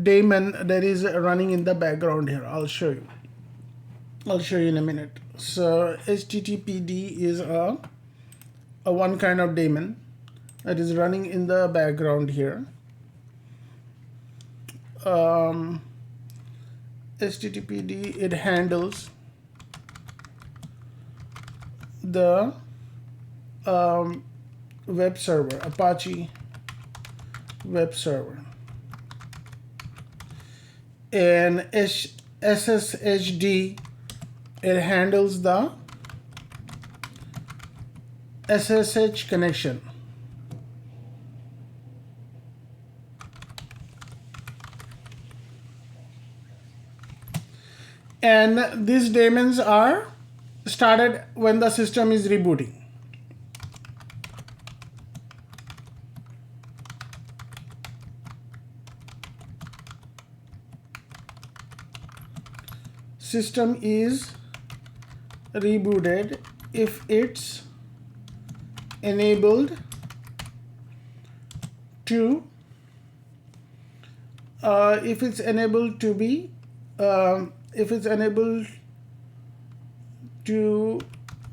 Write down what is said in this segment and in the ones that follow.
daemon that is running in the background here. I'll show you in a minute. So HTTPD is a one kind of daemon that is running in the background here. HTTPD, it handles the web server, Apache web server, and SSHD, it handles the SSH connection. And these daemons are started when the system is rebooting. System is rebooted if it's enabled to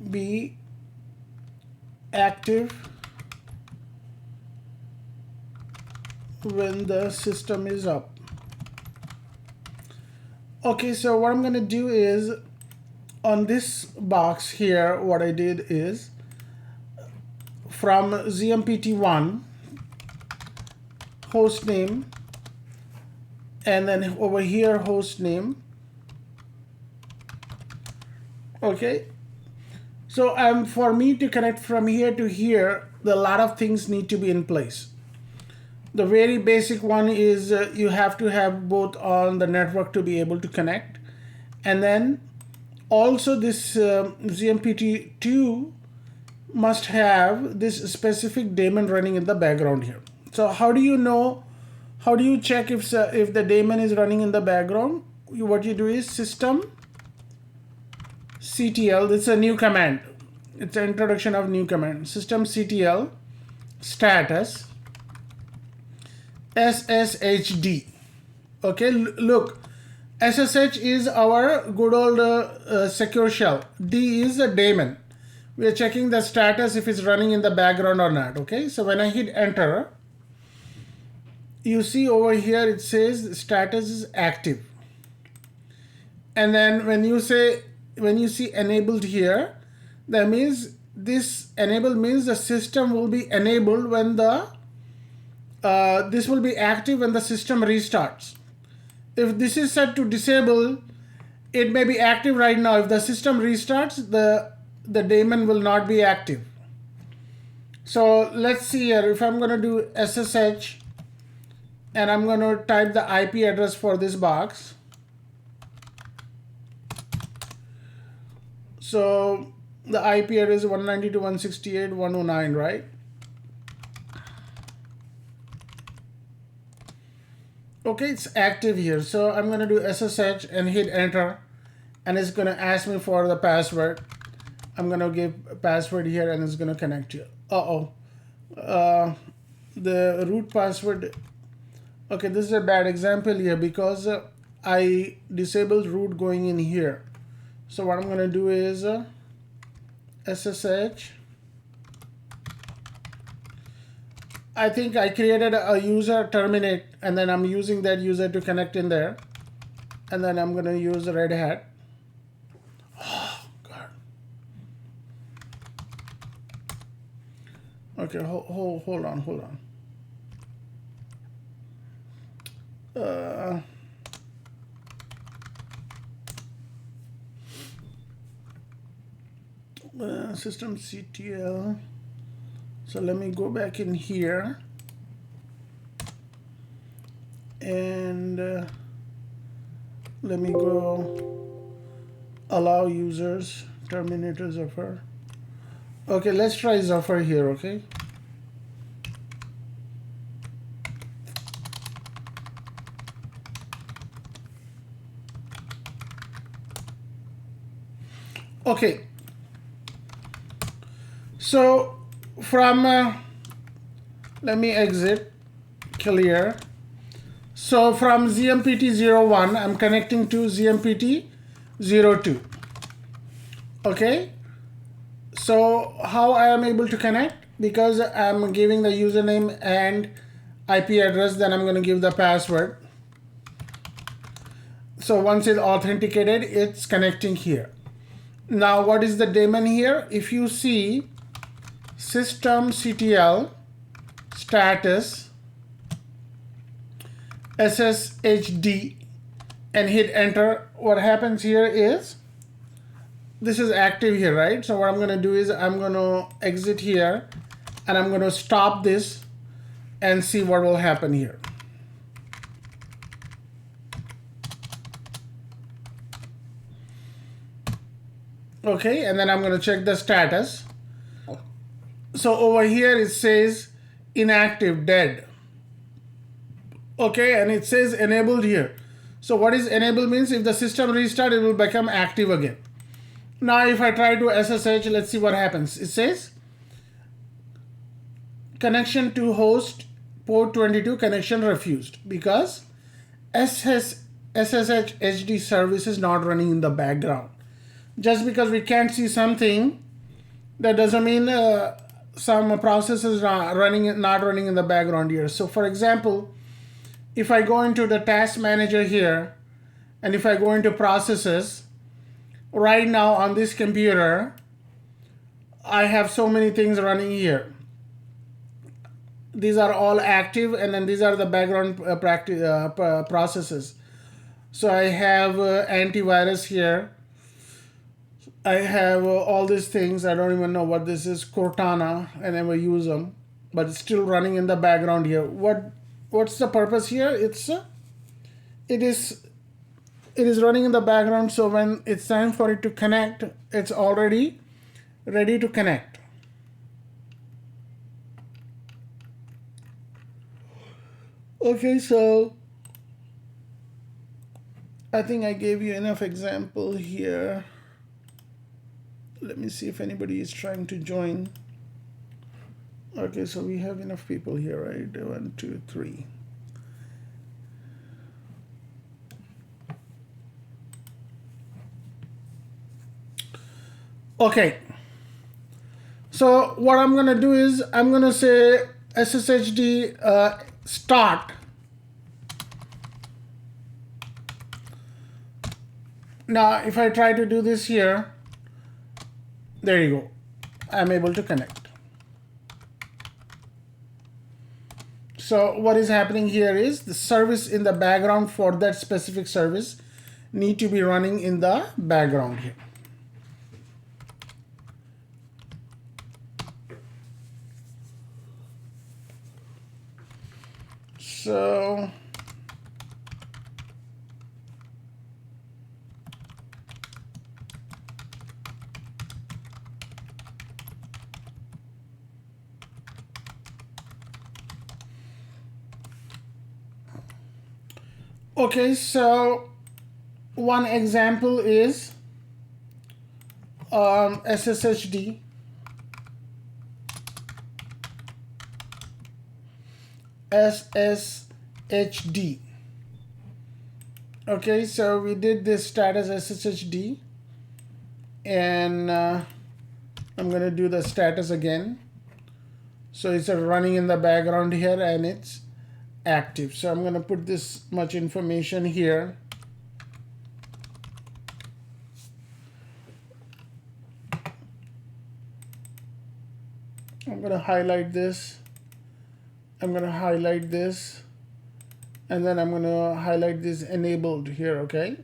be active when the system is up. Okay, so what I'm going to do is, on this box here, what I did is, from ZMPT1 host name, and then over here host name. Okay, so for me to connect from here to here, a lot of things need to be in place. The very basic one is you have to have both on the network to be able to connect, and then also this ZMPT2 must have this specific daemon running in the background here. So how do you know, how do you check if the daemon is running in the background? What you do is system CTL, this is a new command, it's an introduction of new command, system CTL status SSHD. Okay, look, SSH is our good old secure shell. D is a daemon. We are checking the status if it's running in the background or not. Okay, so when I hit enter, you see over here it says status is active. And then when you see enabled here, that means this enable means the system will be enabled when the this will be active when the system restarts. If this is set to disable, it may be active right now. If the system restarts, the daemon will not be active. So let's see here, if I'm going to do SSH and I'm going to type the IP address for this box. So the IP address is 192.168.109, right? Okay, it's active here. So I'm going to do SSH and hit enter, and it's going to ask me for the password. I'm going to give a password here and it's going to connect you. The root password. Okay, this is a bad example here because I disabled root going in here. So what I'm going to do is SSH. I think I created a user terminate, and then I'm using that user to connect in there. And then I'm going to use Red Hat. Oh, God. Okay, hold on. System CTL. So let me go back in here and let me go allow users, terminator Zafar. Okay, let's try Zafar here, okay? Okay, so from let me exit, clear. So from ZMPT01, I'm connecting to ZMPT02. Okay. So how I am able to connect? Because I'm giving the username and IP address, then I'm going to give the password. So once it's authenticated, it's connecting here. Now what is the daemon here? If you see systemctl status SSHD and hit enter, what happens here is this is active here, right? So what I'm going to do is I'm going to exit here and I'm going to stop this and see what will happen here. Okay, and then I'm going to check the status. So over here it says inactive, dead. Okay, and it says enabled here. So what is enabled means if the system restart, it will become active again. Now if I try to SSH, let's see what happens. It says connection to host port 22, connection refused, because SSH HD service is not running in the background. Just because we can't see something, that doesn't mean some processes are not running in the background here. So for example, if I go into the task manager here, and if I go into processes, right now on this computer, I have so many things running here. These are all active, and then these are the background processes. So I have antivirus here. I have all these things. I don't even know what this is. Cortana. I never use them, but it's still running in the background here. What's the purpose here? It is running in the background, so when it's time for it to connect, it's already ready to connect. Okay, so I think I gave you enough example here. Let me see if anybody is trying to join. Okay, so we have enough people here, right? 1, 2, 3. Okay. So what I'm going to do is I'm going to say SSHD start. Now, if I try to do this here, there you go. I'm able to connect. So what is happening here is the service in the background for that specific service need to be running in the background here. So okay, so one example is SSHD. SSHD. Okay, so we did this status SSHD, and I'm going to do the status again. So it's running in the background here and it's active. So I'm going to put this much information here. I'm going to highlight this. I'm going to highlight this, and then I'm going to highlight this enabled here, okay?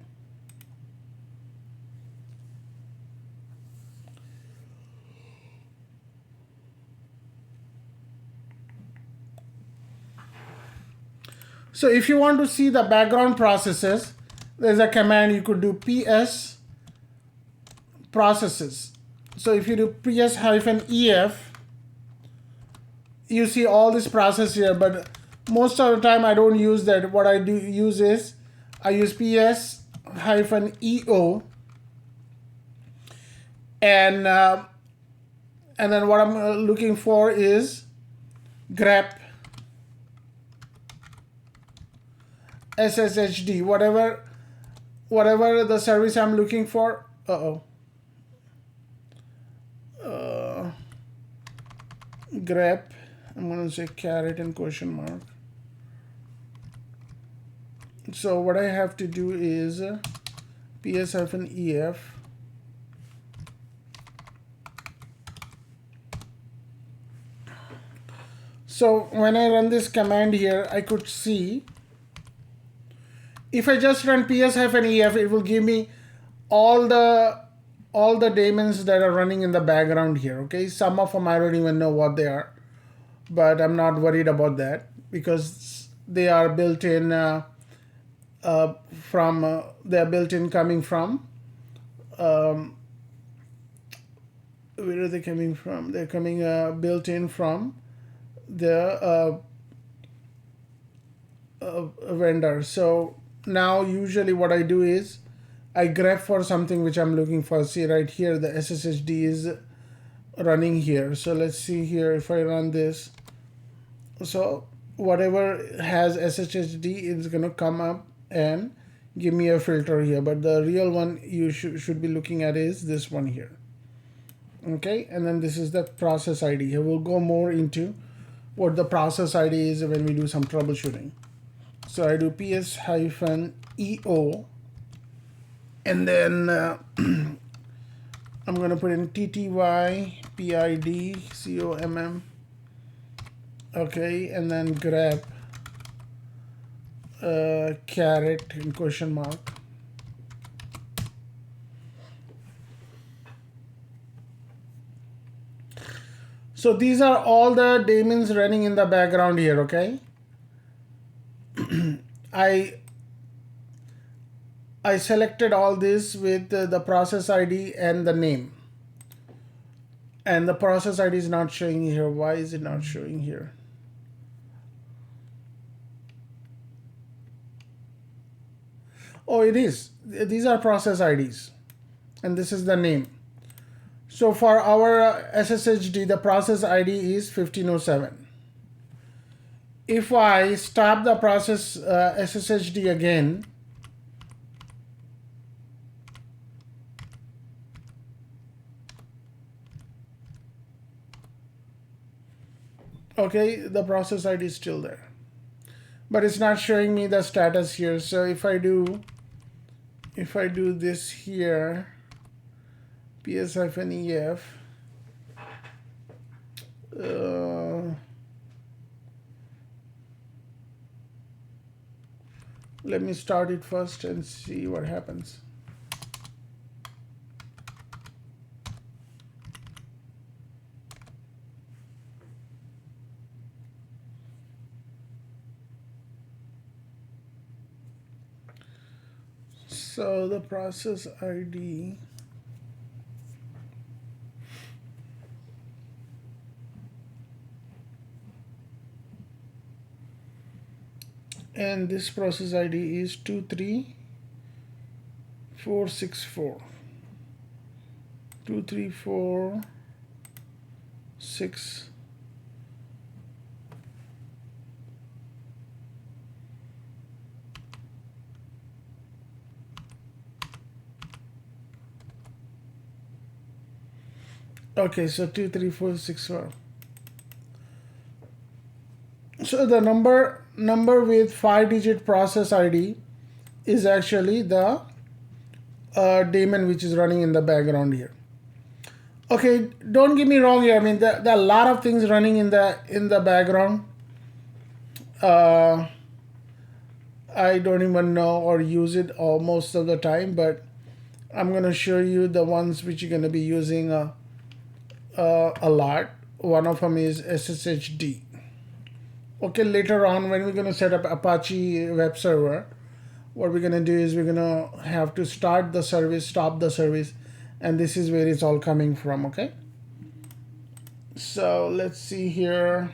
So if you want to see the background processes, there's a command you could do ps processes. So if you do ps-ef, you see all this process here, but most of the time I don't use that. What I do use is I use ps-eo, and then what I'm looking for is grep SSHD, whatever the service I'm looking for. Grep, I'm going to say caret and question mark. So what I have to do is ps-ef. So when I run this command here, I could see if I just run ps-ef, it will give me all the daemons that are running in the background here. Okay, some of them I don't even know what they are, but I'm not worried about that because they are built in they're built in coming from where are they coming from? They're coming built in from the vendor. So now usually what I do is I grep for something which I'm looking for. See right here, the SSHD is running here. So let's see here if I run this. So whatever has SSHD is going to come up and give me a filter here. But the real one you should be looking at is this one here. Okay, and then this is the process ID. Here we'll go more into what the process ID is when we do some troubleshooting. So I do ps-eo, and then I'm going to put in tty pid comm. Okay, and then grep caret and question mark. So these are all the daemons running in the background here. Okay, I selected all this with the process ID and the name, and the process ID is not showing here. Why is it not showing here? Oh, it is. These are process IDs, and this is the name. So for our SSHD, the process ID is 1507. If I stop the process SSHD again, okay, the process ID is still there, but it's not showing me the status here. So if I do this here, ps-ef, let me start it first and see what happens. So the process ID and this process ID is 23464. 23464. Okay, so 23464. So the number with 5-digit process ID is actually the daemon which is running in the background here. Okay, don't get me wrong here. I mean, there are a lot of things running in the background. I don't even know or use it most of the time, but I'm going to show you the ones which you're going to be using a lot. One of them is SSHD. Okay, later on when we're going to set up Apache web server, what we're going to do is we're going to have to start the service, stop the service, and this is where it's all coming from. Okay, so let's see here.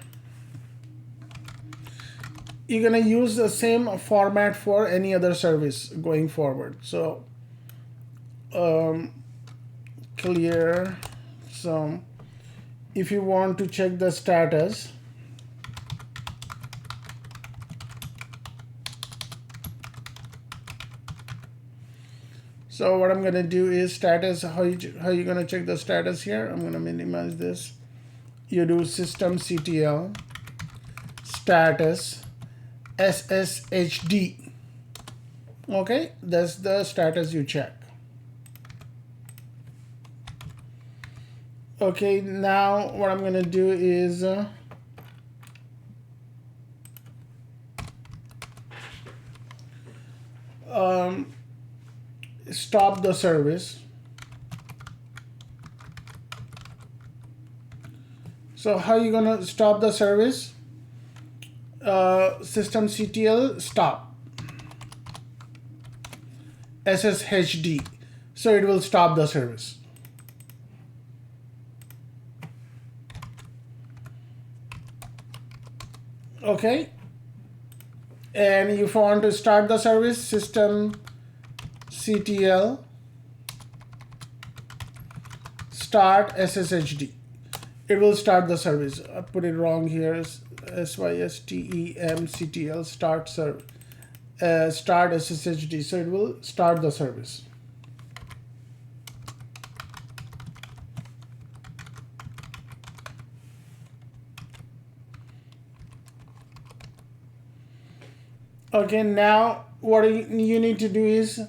You're going to use the same format for any other service going forward. So clear. So if you want to check the status, So what I'm gonna do is status. How you gonna check the status here? I'm gonna minimize this. You do systemctl status sshd. Okay, that's the status you check. Okay, now what I'm gonna do is stop the service. So how you gonna stop the service? Systemctl stop sshd. So it will stop the service. Okay, and if you want to start the service, systemctl start sshd. It will start the service. I put it wrong here. systemctl start start sshd. So it will start the service. Okay, now what you need to do is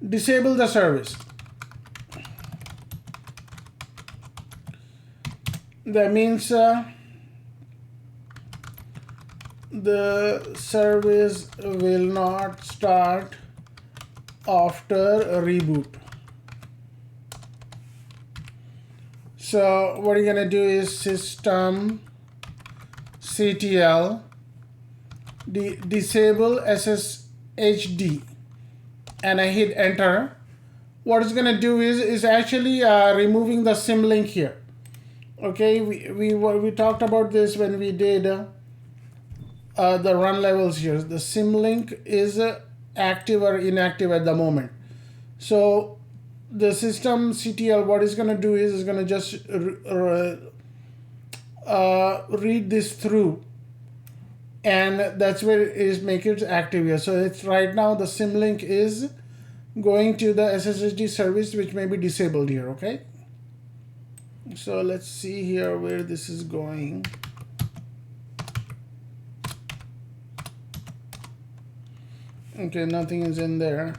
disable the service. That means the service will not start after a reboot. So what you're gonna do is systemctl disable sshd, and I hit enter. What it's gonna do is actually removing the symlink here. Okay, we talked about this when we did the run levels here. The symlink is active or inactive at the moment. So the systemctl, what it's gonna do is gonna just read this through, and that's where it is make it active here. So it's right now the symlink is going to the SSHD service, which may be disabled here. Okay, so let's see here where this is going. Okay, nothing is in there.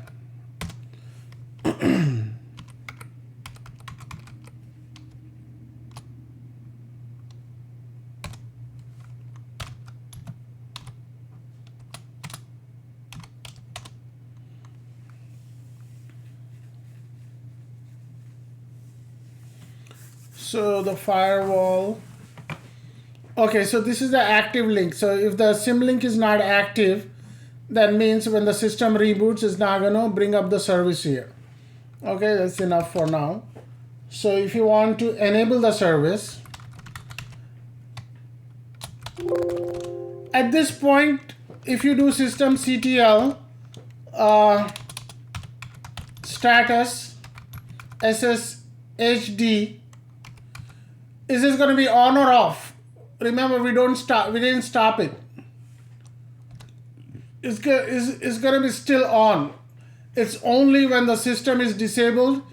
So the firewall. Okay, so this is the active link. So if the symlink is not active, that means when the system reboots, it's not gonna bring up the service here. Okay, that's enough for now. So if you want to enable the service, at this point, if you do systemctl status sshd, is this going to be on or off? Remember, we didn't stop it. It's going to be still on. It's only when the system is disabled,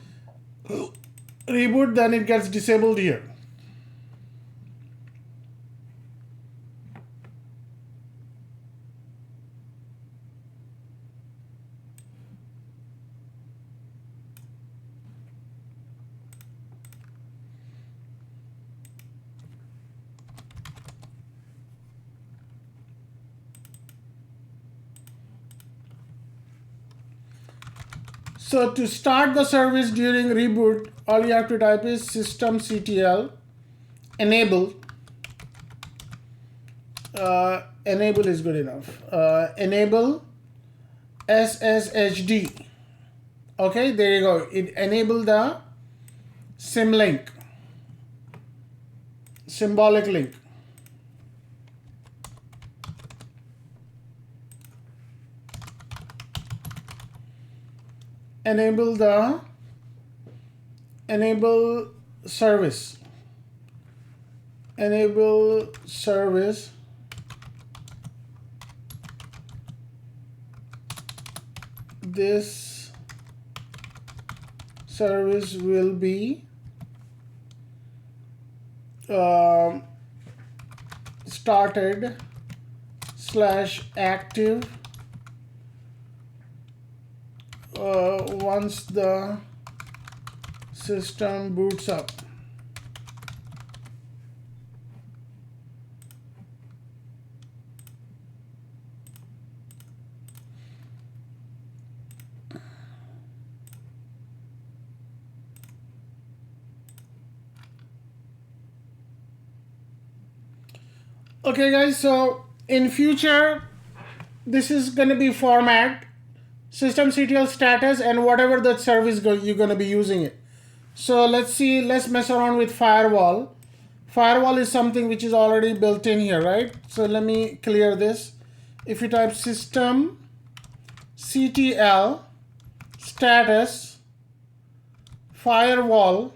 reboot, then it gets disabled here. So to start the service during reboot, all you have to type is systemctl enable. Enable is good enough. Enable SSHD. Okay, there you go. It enabled the symlink, symbolic link. Enable service. Enable service. This service will be started /active once the system boots up. Okay guys, so in future this is going to be format systemctl status and whatever that service you're going to be using it. So let's mess around with firewall. Firewall is something which is already built in here, right? So let me clear this. If you type systemctl status firewall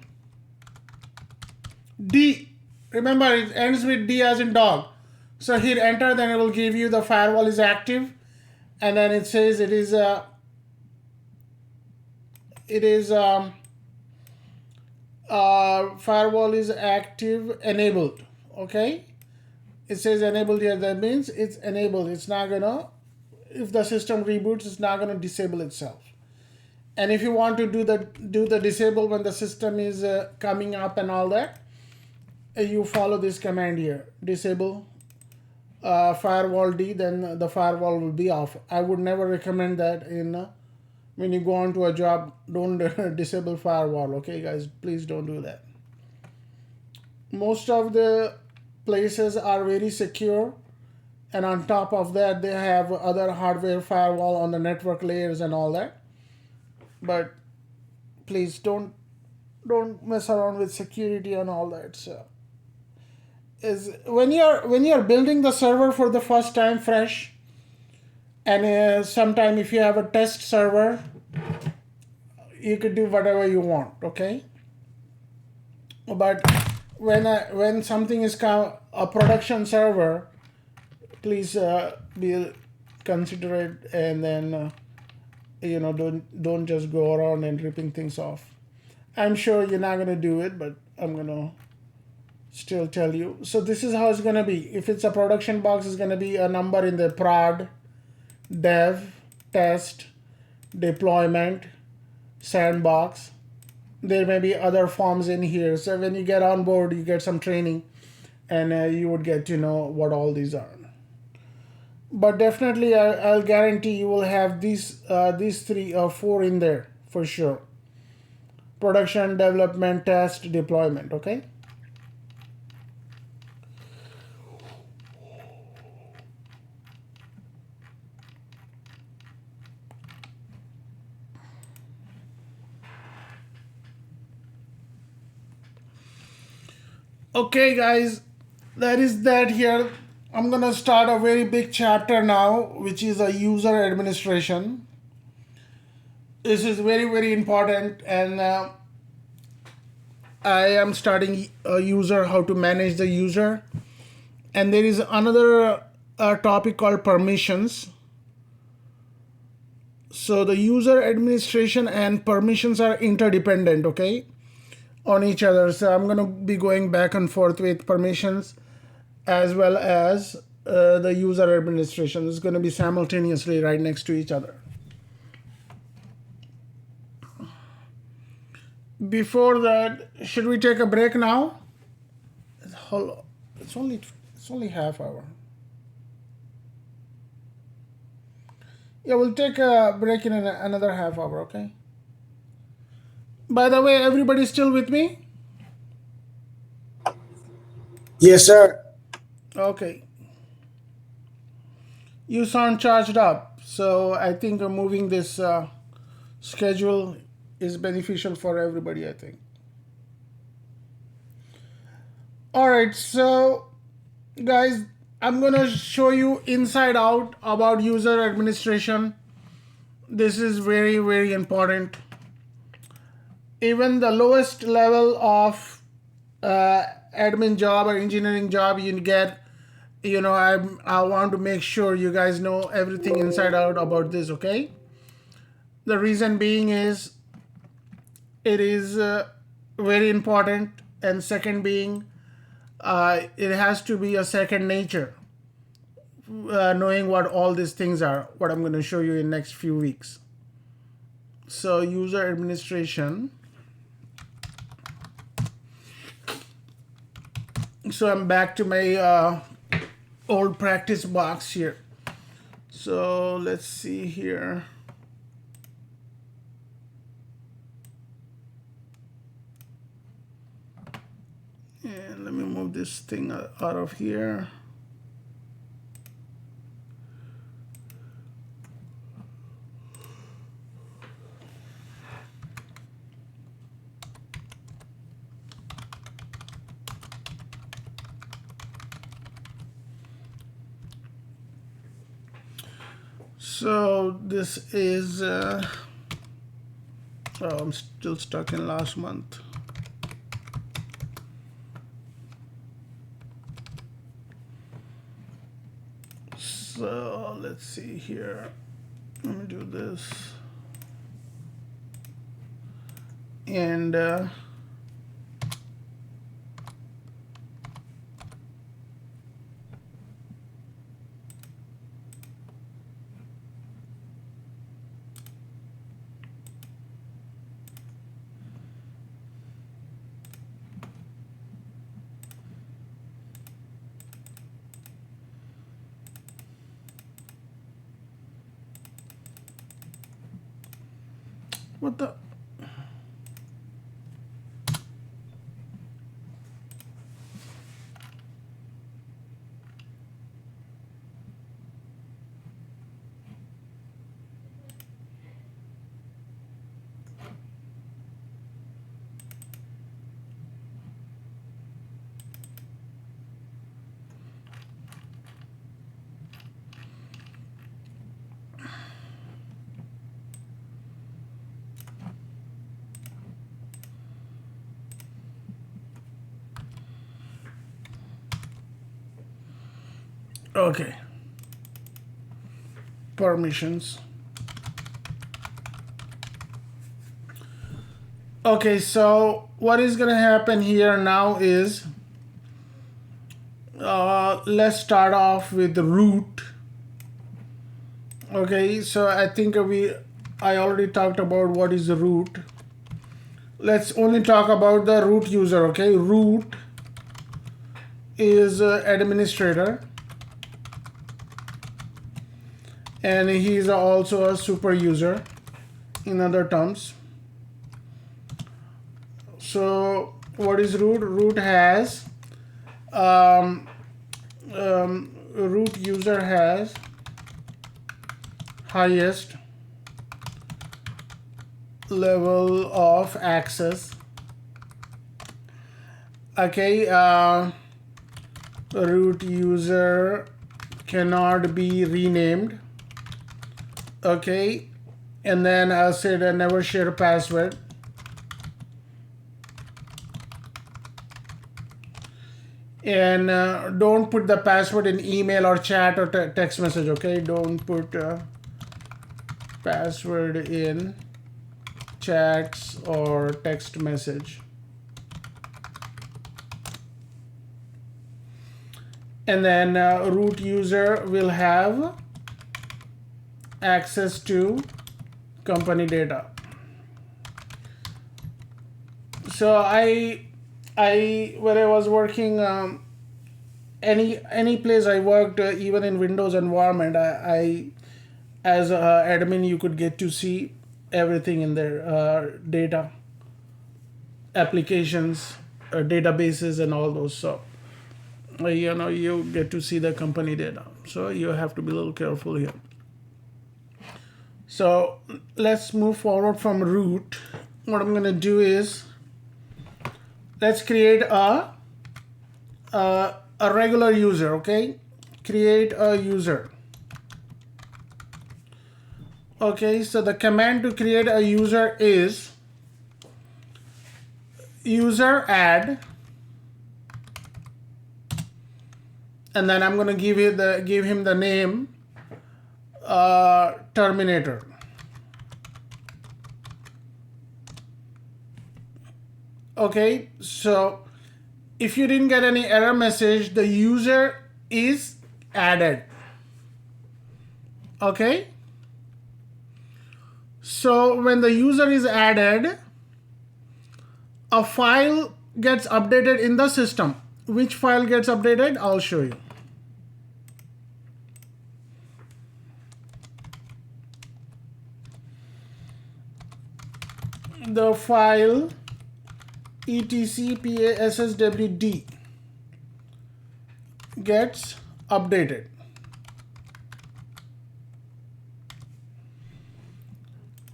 D, remember it ends with D as in dog. So hit enter, then it will give you the firewall is active, and then it says it is firewall is active enabled. Okay, it says enabled here. That means it's enabled. It's not gonna, if the system reboots, it's not gonna disable itself. And if you want to do the disable when the system is coming up and all that, you follow this command here, disable firewall D, then the firewall will be off. I would never recommend that when you go on to a job. Don't disable firewall, okay guys, please don't do that. Most of the places are very secure, and on top of that they have other hardware firewall on the network layers and all that, but please don't mess around with security and all that. So is when you're building the server for the first time fresh, and sometime if you have a test server, you could do whatever you want, okay? But when something is a production server, please be considerate, and then don't just go around and ripping things off. I'm sure you're not gonna do it, but I'm gonna still tell you. So this is how it's gonna be. If it's a production box, it's gonna be a number in the prod, dev, test, deployment, sandbox. There may be other forms in here. So when you get on board, you get some training, and you would get to know what all these are. But definitely, I'll guarantee you will have these 3 or 4 in there for sure. Production, development, test, deployment. Okay. Okay guys, that is that here. I'm gonna start a very big chapter now, which is a user administration. This is very, very important, and I am starting a user, how to manage the user. And there is another topic called permissions. So the user administration and permissions are interdependent, okay, on each other. So I'm going to be going back and forth with permissions as well as the user administration. It's going to be simultaneously right next to each other. Before that, should we take a break now? It's only half hour. Yeah, we'll take a break in another half hour, okay? By the way, everybody still with me? Yes, sir. Okay. You sound charged up, so I think moving this schedule is beneficial for everybody, I think. All right, so guys, I'm gonna show you inside out about user administration. This is very, very important. Even the lowest level of admin job or engineering job you get, I want to make sure you guys know everything inside out about this, okay? The reason being is it is very important, and second being it has to be a second nature, knowing what all these things are, what I'm going to show you in next few weeks. So user administration. So I'm back to my old practice box here. So let's see here. And let me move this thing out of here. So this is, oh, I'm still stuck in last month. So let's see here. Let me do this. And what the? Okay. Permissions. Okay, so what is going to happen here now is, let's start off with the root. Okay, so I think I already talked about what is the root. Let's only talk about the root user. Okay, root is administrator, and he is also a super user in other terms. So what is root? Root has root user has highest level of access. Okay, root user cannot be renamed. Okay, and then I said never share password. And don't put the password in email or chat or text message. Okay, don't put password in chats or text message. And then root user will have access to company data. So when I was working, any place I worked, even in Windows environment, I as an admin, you could get to see everything in their data, applications, databases, and all those. So you get to see the company data. So you have to be a little careful here. So let's move forward from root. What I'm going to do is, let's create a regular user. Okay, create a user. Okay, so the command to create a user is user add, and then I'm going to give him the name Terminator. Okay, so if you didn't get any error message, the user is added. Okay, so when the user is added, a file gets updated in the system. Which file gets updated? I'll show you. The file etcpasswd gets updated.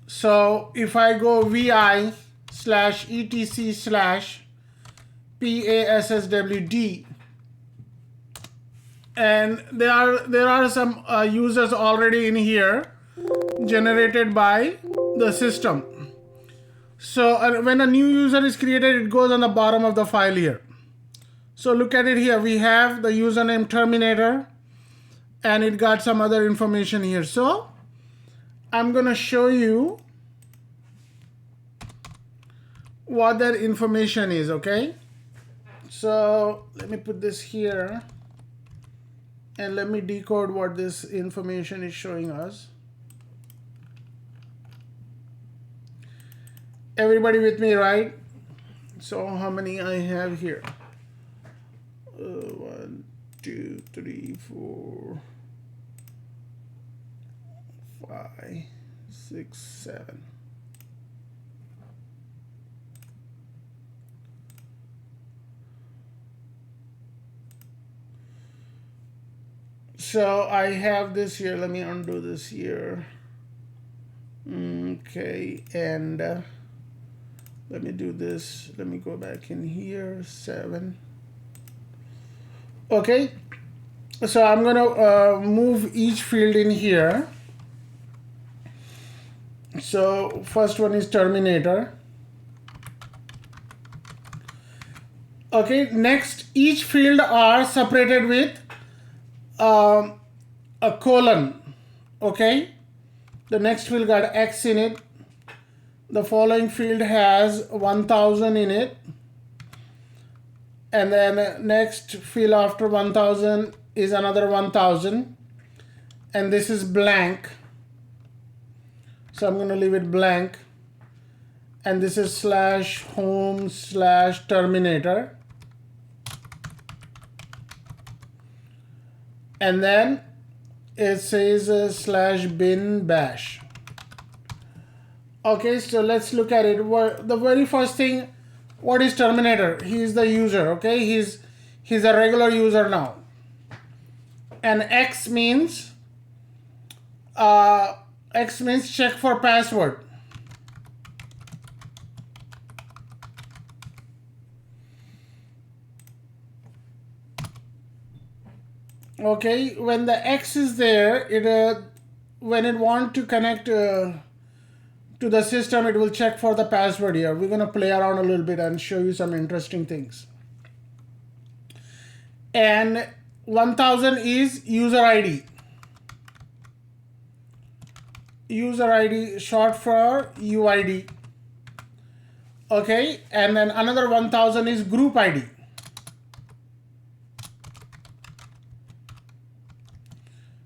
So if I go vi/etc/passwd, and there are some users already in here generated by the system. So when a new user is created, it goes on the bottom of the file here. So look at it here. We have the username Terminator, and it got some other information here. So I'm going to show you what that information is, okay? So let me put this here, and let me decode what this information is showing us. Everybody with me, right? So how many I have here? 1, 2, 3, 4, 5, 6, 7. So I have this here. Let me undo this here. Okay, and let me do this. Let me go back in here. 7. Okay, so I'm gonna move each field in here. So first one is Terminator. Okay, next each field are separated with a colon. Okay, the next field got X in it. The following field has 1000 in it, and then next field after 1000 is another 1000, and this is blank, so I'm going to leave it blank, and this is /home/terminator, and then it says /bin bash. Okay, so let's look at it. The very first thing, what is Terminator? He is the user, okay? He's a regular user now. And X means check for password. Okay, when the X is there, when it wants to connect to the system, it will check for the password here. We're going to play around a little bit and show you some interesting things. And 1000 is user ID. User ID short for UID. Okay, and then another 1000 is group ID.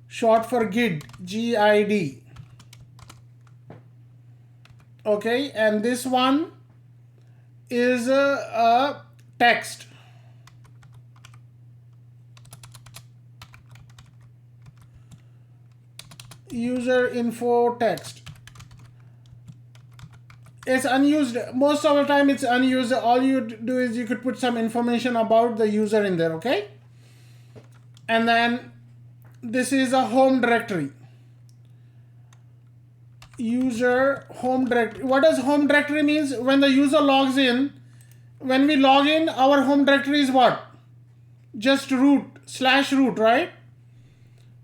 Short for GID, GID. Okay, and this one is a text. User info text. It's unused. Most of the time it's unused. All you do is you could put some information about the user in there, okay? And then this is a home directory. User home directory. What does home directory means? When the user logs in, when we log in, our home directory is what? Just root, /root, right?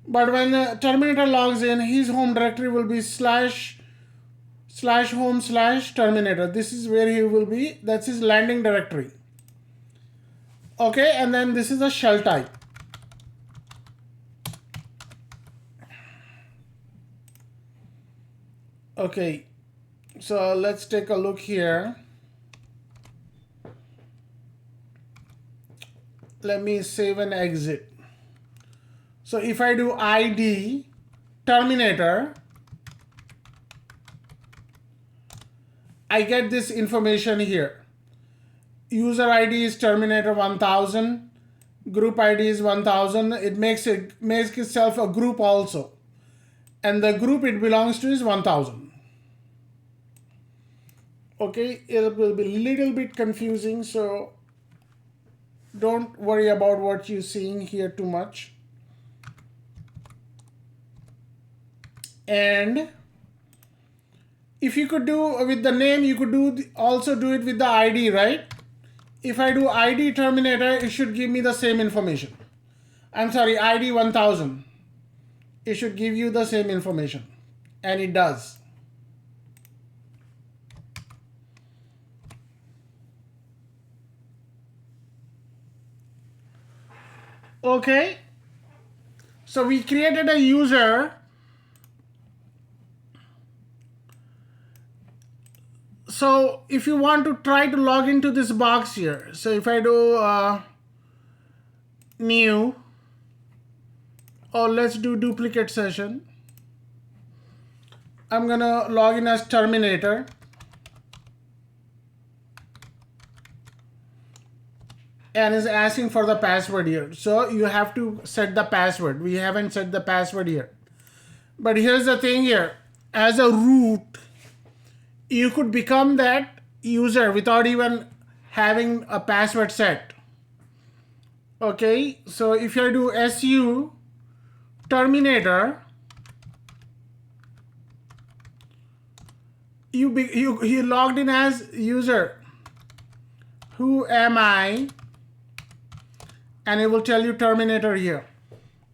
But when the Terminator logs in, his home directory will be /home/terminator. This is where he will be. That's his landing directory. Okay, and then this is a shell type. Okay, so let's take a look here. let me save and exit. So if I do ID Terminator, I get this information here. User ID is Terminator 1000. Group ID is 1000. It makes itself a group also. And the group it belongs to is 1000. Okay, it will be a little bit confusing, so don't worry about what you're seeing here too much. And if you could do with the name, you could also do it with the ID, right? If I do ID Terminator, it should give me the same information. I'm sorry, ID 1000. It should give you the same information. And it does. Okay. So we created a user. So if you want to try to log into this box here, so if I do new, or let's do duplicate session, I'm gonna log in as Terminator. And is asking for the password here. So you have to set the password. We haven't set the password here. But here's the thing here. As a root, you could become that user without even having a password set. Okay, so if you do su Terminator, you logged in as user. Who am I? And it will tell you Terminator here.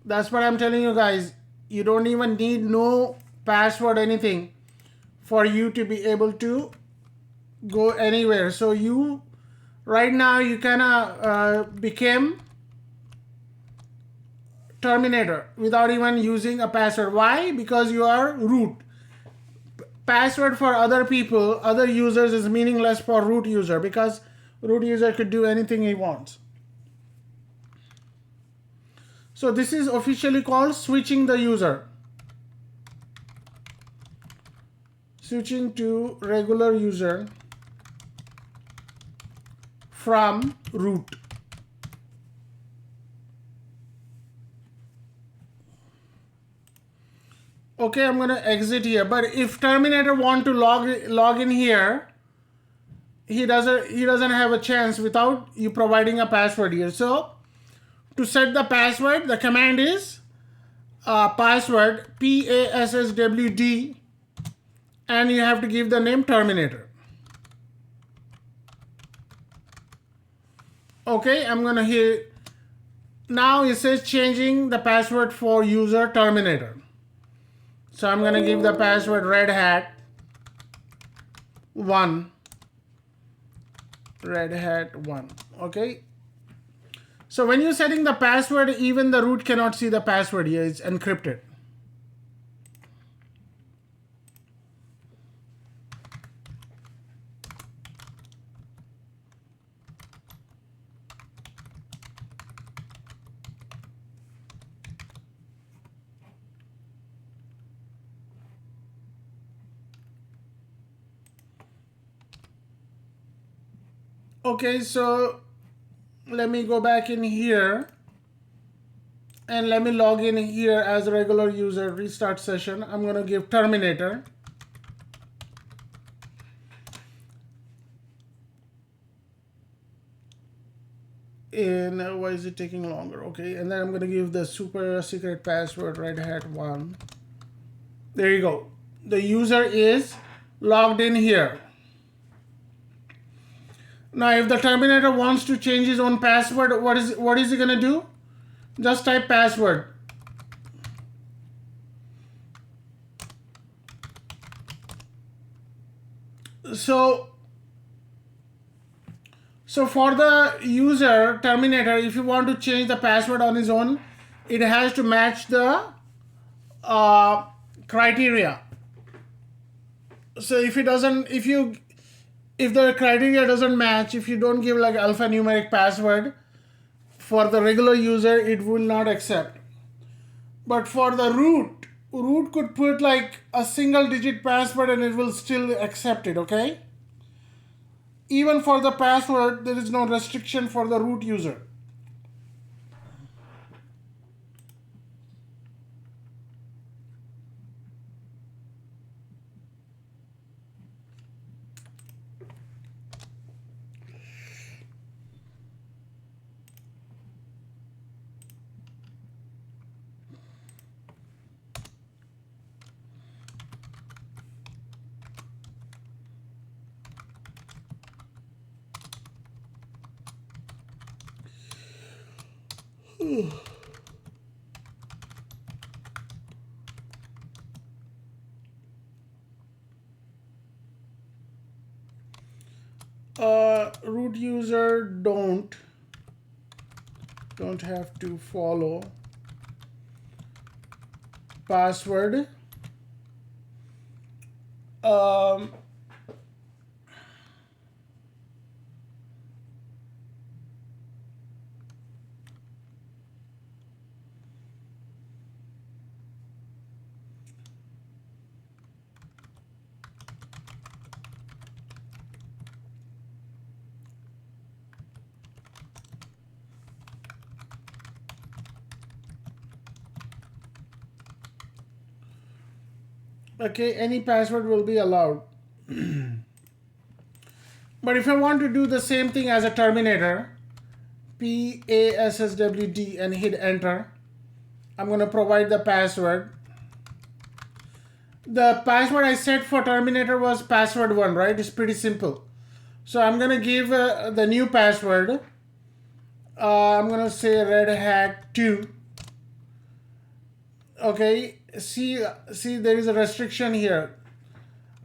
That's what I'm telling you guys. You don't even need no password, anything, for you to be able to go anywhere. So you, right now, you kind became Terminator without even using a password. Why? Because you are root. Password for other people, other users is meaningless for root user, because root user could do anything he wants. So this is officially called switching the user. Switching to regular user from root. Okay, I'm gonna exit here. But if Terminator want to log in here, he doesn't have a chance without you providing a password here. So to set the password, the command is password PASSWD, and you have to give the name Terminator. Okay, I'm gonna hit. Now it says changing the password for user Terminator. So I'm gonna give the password Red Hat 1. Red Hat 1. Okay. So when you're setting the password, even the root cannot see the password here. It's encrypted. Okay, so let me go back in here and let me log in here as a regular user, restart session. I'm going to give Terminator. And why is it taking longer? Okay, and then I'm going to give the super secret password Red Hat 1. There you go. The user is logged in here. Now, if the Terminator wants to change his own password, what is he going to do? Just type password. So for the user Terminator, if you want to change the password on his own, it has to match the criteria. So if the criteria doesn't match, if you don't give like alphanumeric password For the regular user, it will not accept. But for the root could put like a single digit password and it will still accept it, okay? Even for the password, there is no restriction for the root user. Root user don't have to follow password. Okay, any password will be allowed. But if I want to do the same thing as a terminator, PASSWD, and hit enter, I'm going to provide the password. The password I set for terminator was password 1, right? It's pretty simple. So I'm going to give the new password. I'm going to say red hat 2. Okay, see there is a restriction here.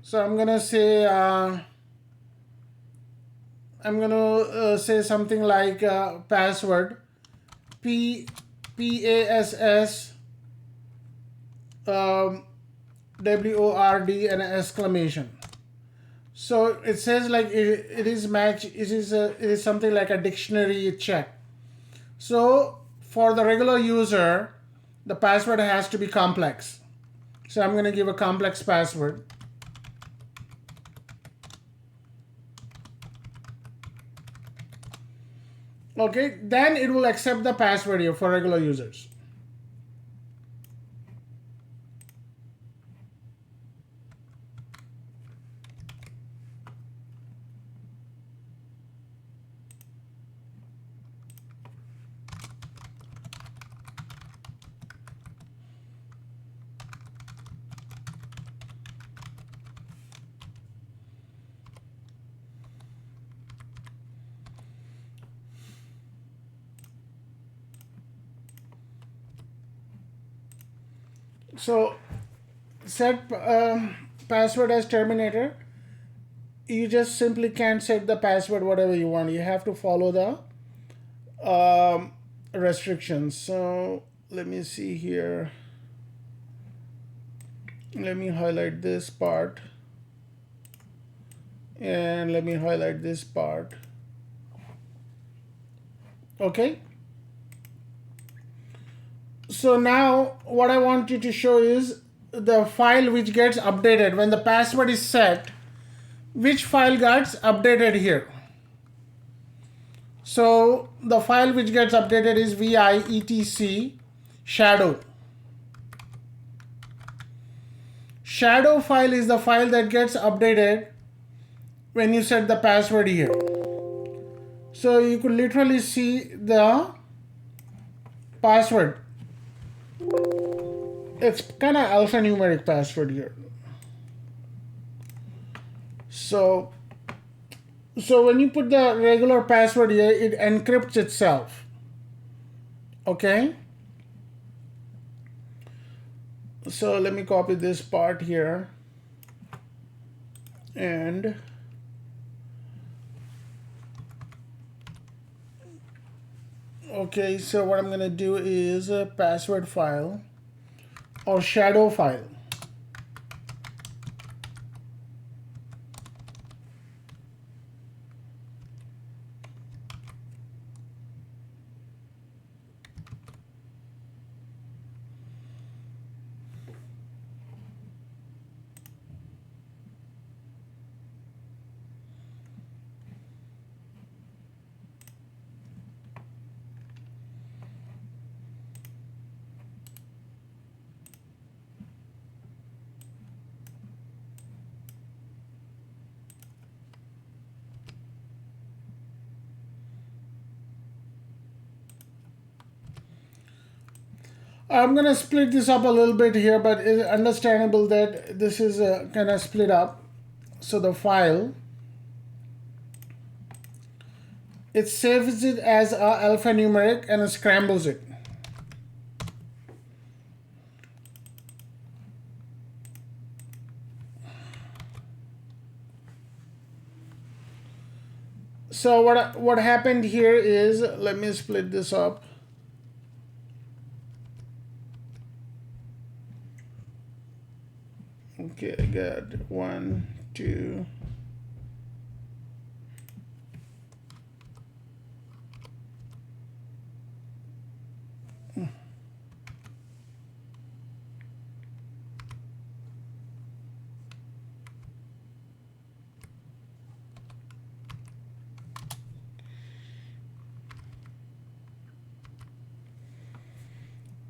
So I'm going to say say something like password PASS WORD and an exclamation. So it says like it is match. It is something like a dictionary check. So for the regular user, the password has to be complex. So I'm going to give a complex password. Okay, then it will accept the password here for regular users. So set password as terminator. You just simply can't set the password whatever you want. You have to follow the restrictions. So let me see here. Let me highlight this part. And let me highlight this part. Okay. So now what I want you to show is the file which gets updated when the password is set. Which file gets updated here? So the file which gets updated is VIETC shadow. Shadow file is the file that gets updated when you set the password here. So you could literally see the password. It's kind of alphanumeric password here. So when you put the regular password here, it encrypts itself. Okay. So let me copy this part here. And okay, so what I'm going to do is a password file or shadow file. I'm gonna split this up a little bit here, but it's understandable that this is kind of split up. So the file, it saves it as a alphanumeric and it scrambles it. So what happened here is, let me split this up. Okay, I got 1, 2.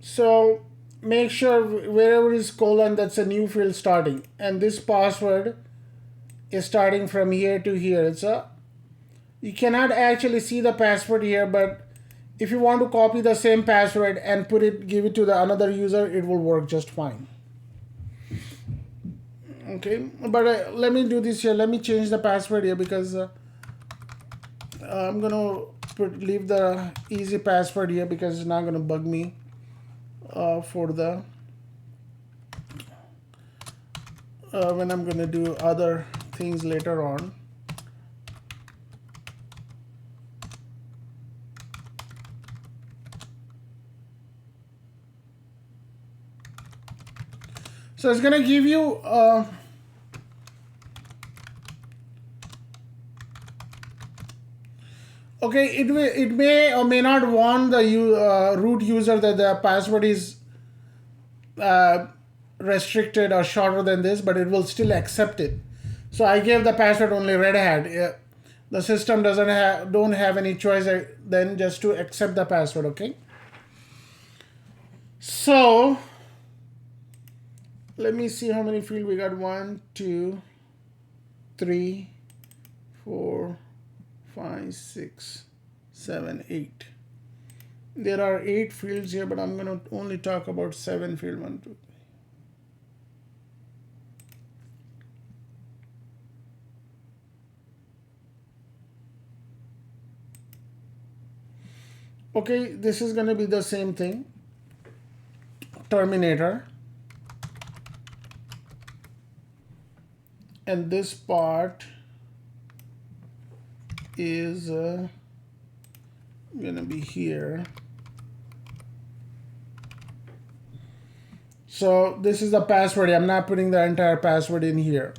So make sure wherever is colon, that's a new field starting, and this password is starting from here to here. You cannot actually see the password here, but if you want to copy the same password and give it to the another user, it will work just fine. Okay, but let me do this here. Let me change the password here because I'm gonna leave the easy password here because it's not gonna bug me for the when I'm gonna do other things later on. So it's gonna give you okay, it may or may not want the root user that the password is restricted or shorter than this, but it will still accept it. So I gave the password only Red Hat. The system don't have any choice then just to accept the password. Okay. So let me see how many fields we got. 1, 2, 3, 4, 5, 6, 7, 8. There are 8 fields here, but I'm going to only talk about 7 fields. 1, 2, 3. Okay, this is going to be the same thing. Terminator. And this part is going to be here. So this is the password. I'm not putting the entire password in here.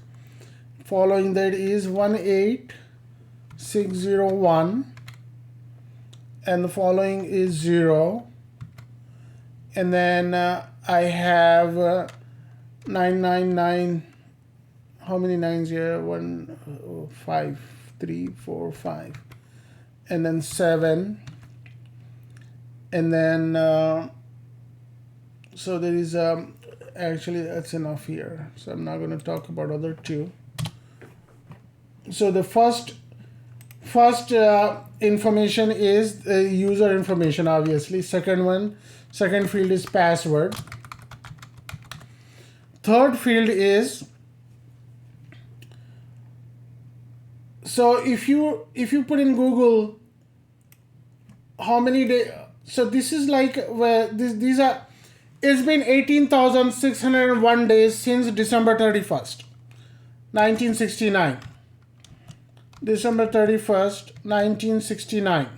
Following that is 18601, and the following is 0, and then I have 999. How many nines here? 1, 5, 3, 4, 5, and then 7, and then so there is actually that's enough here. So I'm not going to talk about other 2. So the first information is the user information, obviously. Second field is password. Third field is, so if you put in Google how many days, so this is like where these are, it's been 18,601 days since December 31st, 1969. December 31st, 1969.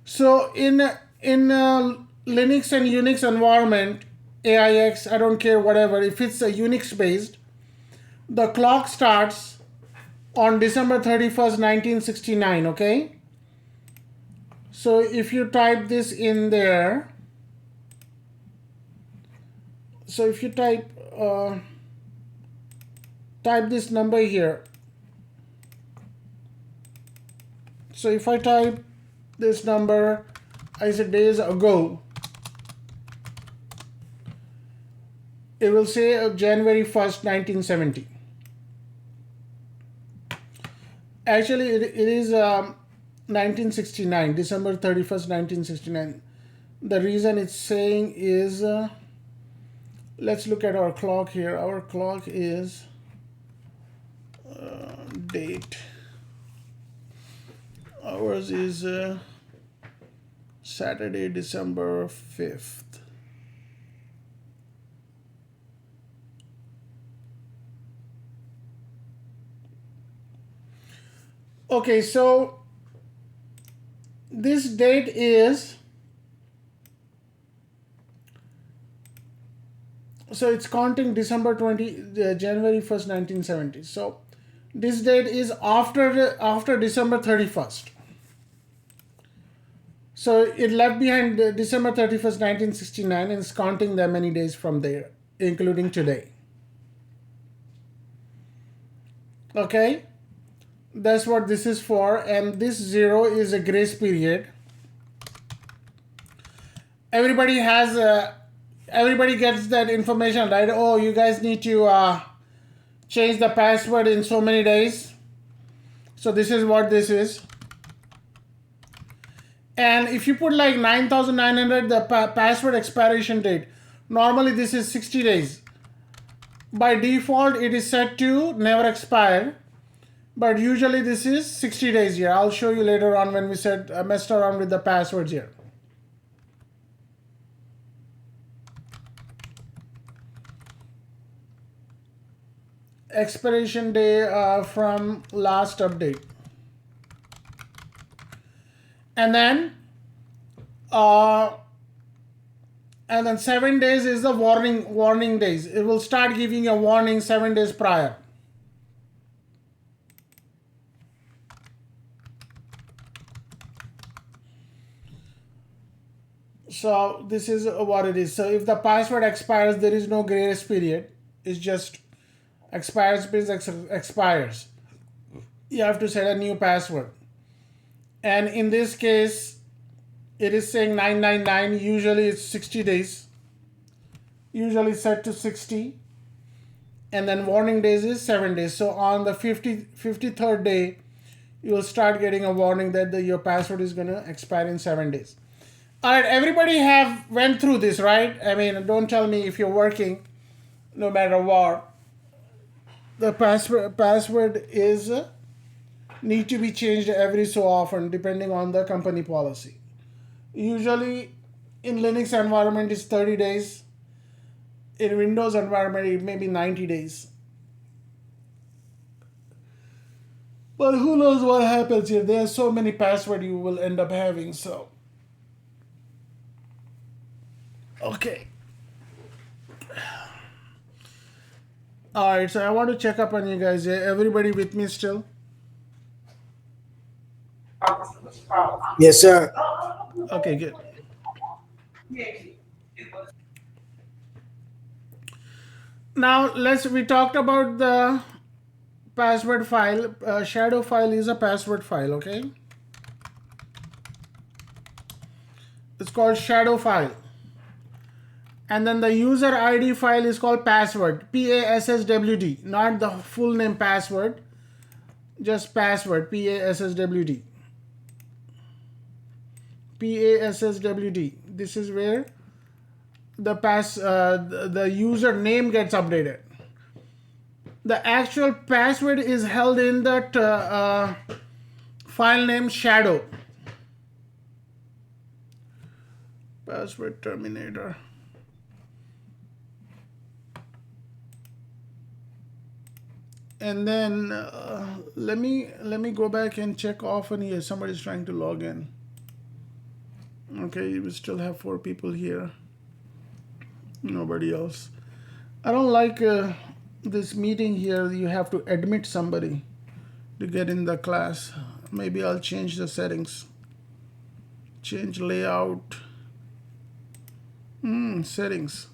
So in Linux and Unix environment, AIX, I don't care, whatever, if it's a Unix based, the clock starts on December 31st, 1969, okay? So if you type this in there, so if you type this number here, so if I type this number, I said days ago, it will say January 1st, 1970. Actually, it is 1969, December 31st, 1969. The reason it's saying is, let's look at our clock here. Our clock is date. Ours is Saturday, December 5th. Okay, so this date is, so it's counting December 20, January 1st, 1970. So this date is after December 31st. So it left behind December 31st, 1969, and it's counting the many days from there, including today. Okay, that's what this is for, and this 0 is a grace period. Everybody gets that information, right? Oh, you guys need to change the password in so many days. So this is what this is. And if you put like 9,900, the password expiration date, normally this is 60 days. By default, it is set to never expire, but usually this is 60 days here. I'll show you later on when we messed around with the passwords here. Expiration day from last update. And then 7 days is the warning days. It will start giving you a warning 7 days prior. So this is what it is. So if the password expires, there is no grace period. It's just expires means expires. You have to set a new password. And in this case, it is saying 999. Usually it's 60 days. Usually set to 60. And then warning days is 7 days. So on the 53rd day, you will start getting a warning that your password is going to expire in 7 days. All right, everybody have went through this, right? I mean, don't tell me if you're working, no matter what. The password is need to be changed every so often depending on the company policy. Usually in Linux environment it's 30 days. In Windows environment it may be 90 days. But who knows what happens here. There are so many passwords you will end up having. So okay. Alright, so I want to check up on you guys. Everybody with me still? Yes, sir. Okay, good. Now we talked about the password file. Shadow file is a password file, okay? It's called shadow file. And then the user ID file is called password, PASSWD, not the full name password, just password, PASSWD. PASSWD. This is where the user name gets updated. The actual password is held in that file name shadow. Password terminator. And then let me go back and check often here. Somebody's trying to log in. Okay, we still have 4 people here. Nobody else. I don't like this meeting here. You have to admit somebody to get in the class. Maybe I'll change the settings. Change layout. Settings.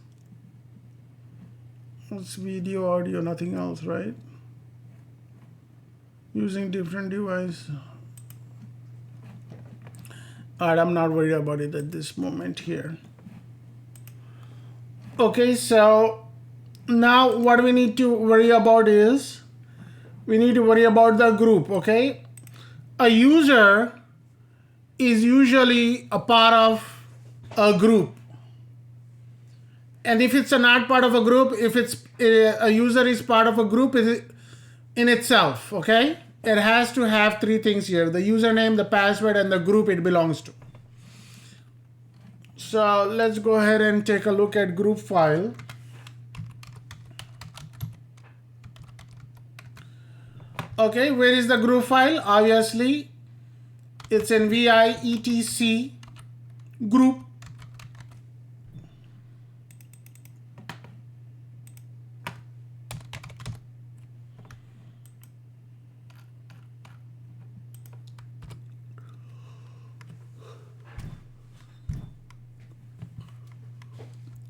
It's video, audio, nothing else, right? Using different device. Alright, I'm not worried about it at this moment here. Okay, so now what we need to worry about is we need to worry about the group, okay? A user is usually a part of a group. And if it's not part of a group, if it's a user is part of a group in itself, okay? It has to have three things here: the username, the password, and the group it belongs to. So let's go ahead and take a look at group file. Okay, where is the group file? Obviously, it's in VI/etc group.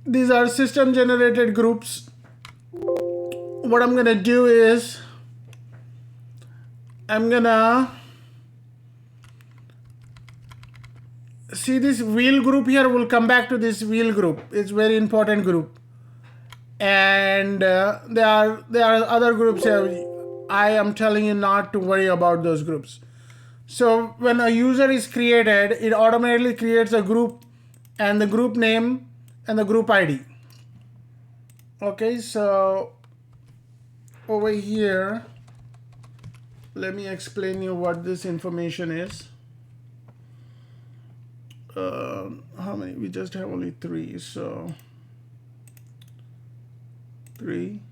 These are system generated groups. What I'm gonna do is I'm gonna see this wheel group here. We'll come back to this wheel group. It's very important group. And there are other groups here. I am telling you not to worry about those groups. So when a user is created, it automatically creates a group and the group name and the group ID. Okay, so over here, let me explain you what this information is. How many? We just have only three, so 3.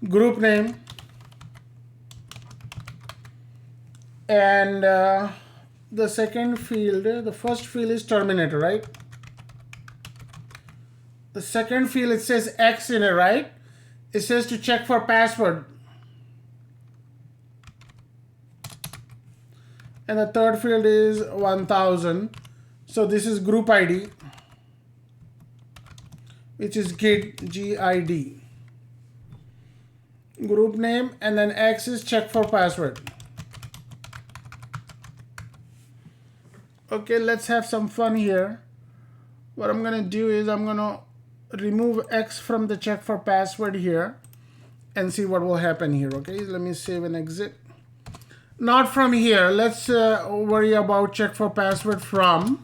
Group name, and the second field, the first field is terminator, right? The second field, it says X in it, right? It says to check for password. And the third field is 1000. So this is group ID, which is GID. Group name, and then X is check for password. Okay, let's have some fun here. What I'm gonna do is I'm gonna remove X from the check for password here and see what will happen here. Okay, let me save and exit. Not from here. Let's worry about check for password from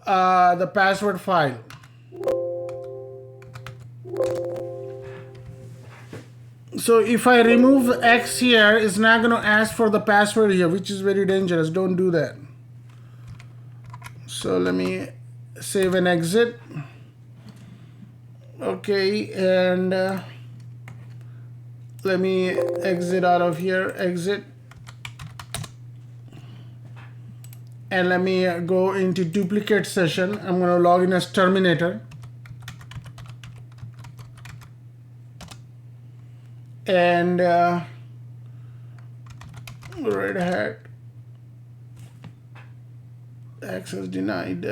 the password file. So if I remove X here, it's not going to ask for the password here, which is very dangerous. Don't do that. So let me save and exit. Okay, and let me exit out of here, exit. And let me go into duplicate session. I'm going to log in as terminator. And Red Hat access denied.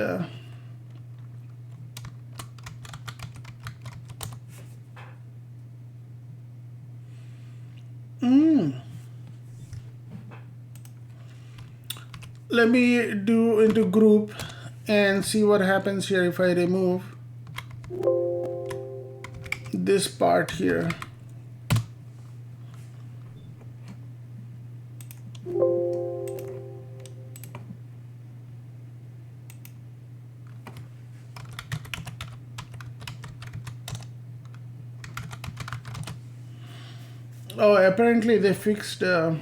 Let me do into group and see what happens here if I remove this part here. Oh, apparently they fixed. So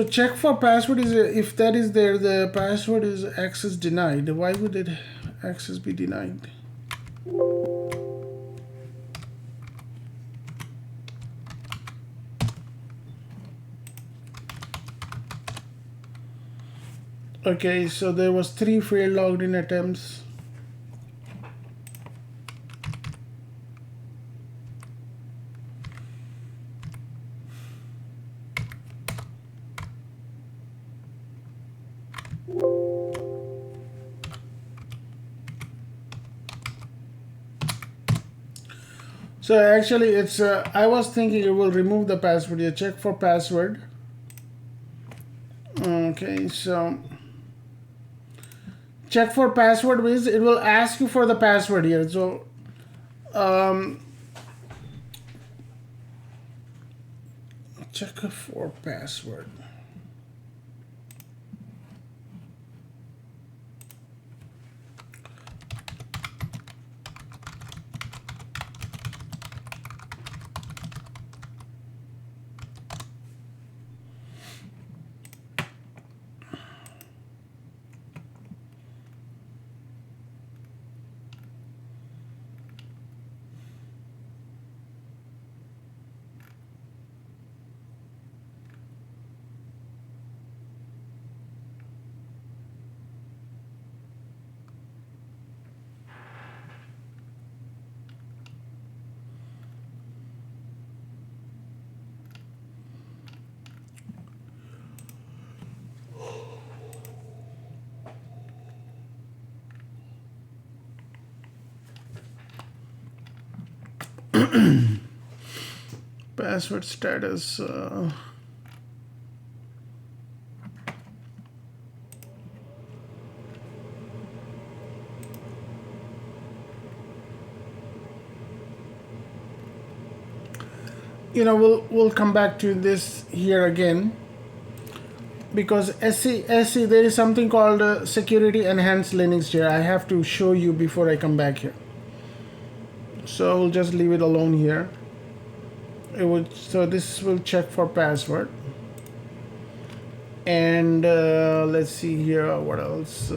check for password is if that is there, the password is access denied. Why would it access be denied? Okay, so there was 3 failed logged in attempts. So actually it's I was thinking it will remove the password. You check for password. Okay, so check for password means it will ask you for the password here. So check for password. Password status. You know, we'll come back to this here again, because SC there is something called security enhanced Linux here. I have to show you before I come back here. So we'll just leave it alone here. So this will check for password. And let's see here what else.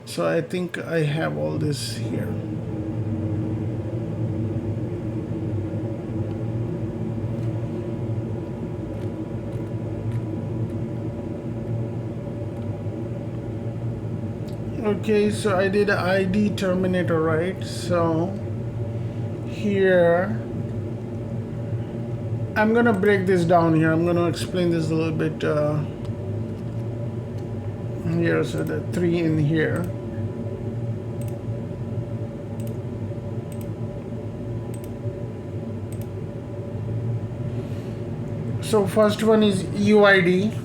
So I think I have all this here. Okay, so I did ID terminator, right? So here I'm gonna break this down here. I'm gonna explain this a little bit here. So the 3 in here. So first one is UID.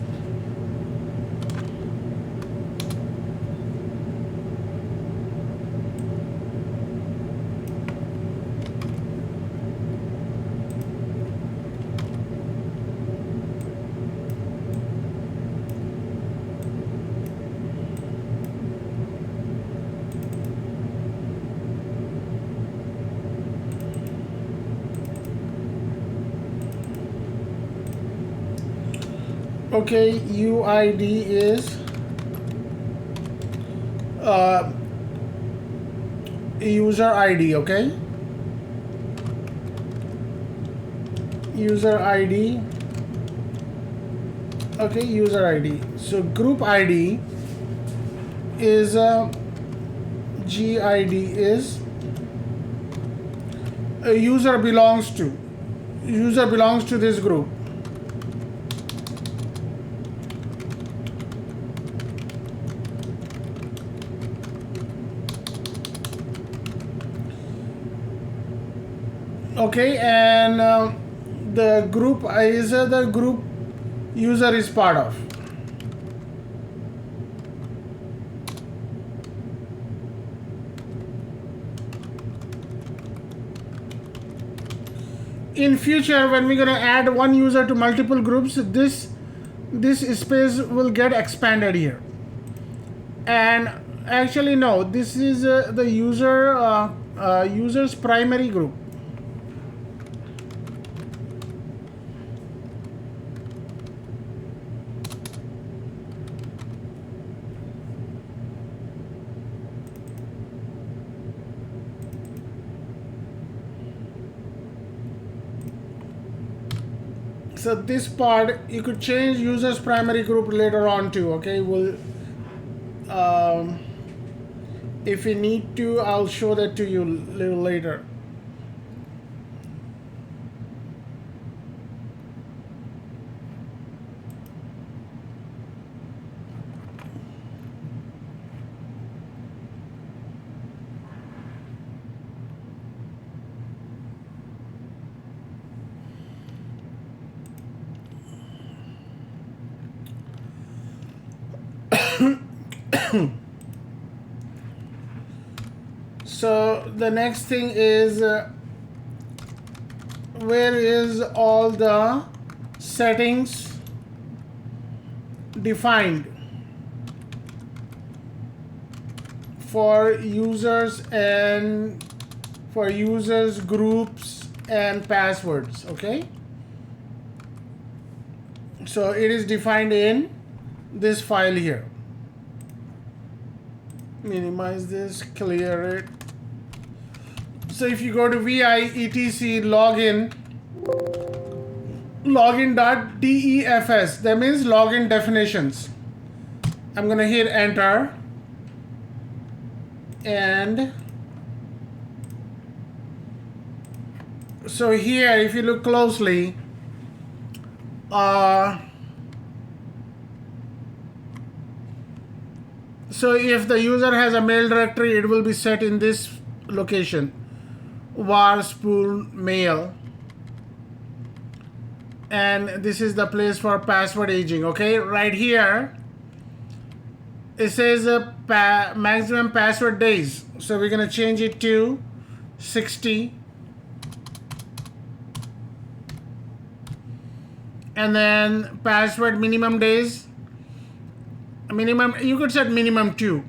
Okay, UID is user ID, okay? User ID. Okay, user ID. So group ID is GID is a user belongs to. User belongs to this group. Okay, and the group is the group user is part of. In future, when we're gonna add one user to multiple groups, this space will get expanded here. And actually, no, this is the user's primary group. So this part you could change user's primary group later on too. Okay, we'll if we need to, I'll show that to you a little later. So the next thing is where is all the settings defined for users and for users, groups, and passwords. Okay, so it is defined in this file here. Minimize this, clear it. So if you go to vi etc login.defs, that means login definitions. I'm gonna hit enter, and so here if you look closely, so if the user has a mail directory, it will be set in this location, var spool mail, and this is the place for password aging. Okay, right here it says maximum password days, so we're gonna change it to 60, and then password minimum days, minimum, you could set minimum 2,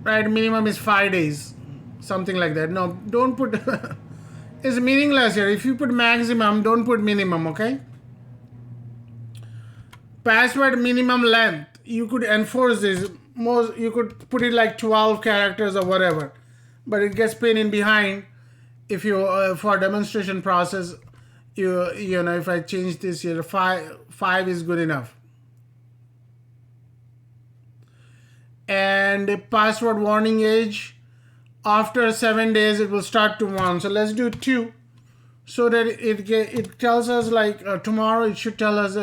right? Minimum is 5 days, something like that. No, don't put it's meaningless here. If you put maximum, don't put minimum. Okay, password minimum length, you could enforce this. Most, you could put it like 12 characters or whatever, but it gets pain in behind if you for demonstration process. You know, if I change this here, five is good enough. And the password warning age, after 7 days it will start to warn. So let's do 2, so that it tells us like tomorrow it should tell us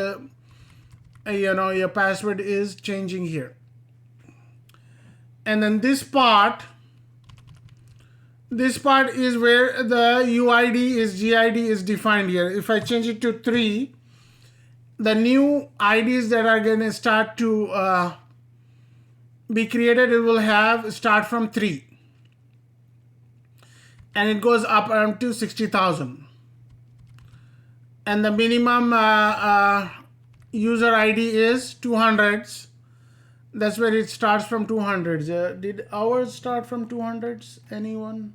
you know, your password is changing here. And then this part is where the UID is GID is defined here. If I change it to 3, the new IDs that are going to start to be created, it will have start from 3, and it goes up around to 60,000. And the minimum user ID is 200s. That's where it starts from 200s. Did ours start from 200s? Anyone?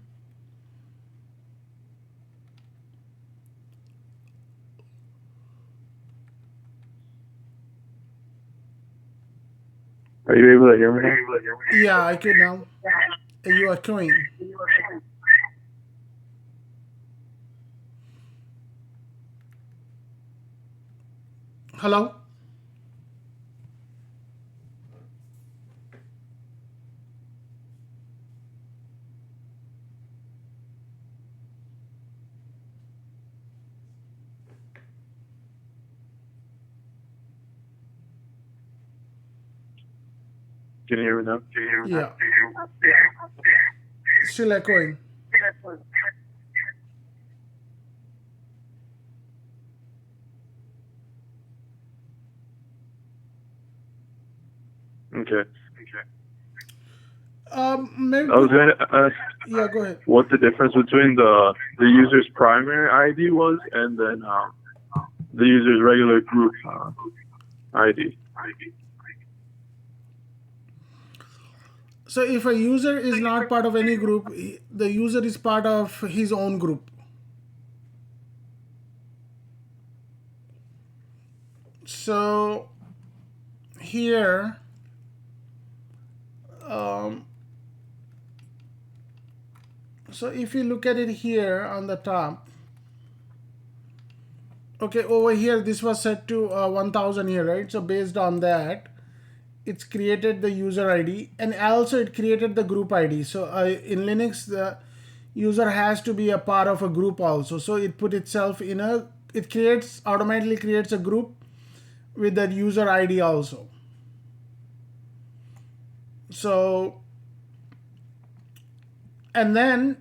Are you able to hear me? Yeah, I could now. You are echoing. Hello? Can you hear me now? Yeah. Still echoing. Okay. Maybe. I was going to ask. Yeah, go ahead. What the difference between the user's primary ID was, and then the user's regular group ID. So if a user is not part of any group, the user is part of his own group. So here, so if you look at it here on the top, okay, over here this was set to 1000 here, right? So based on that, it's created the user ID, and also it created the group ID. So in Linux, the user has to be a part of a group also. So it put itself in it automatically creates a group with that user ID also. So, and then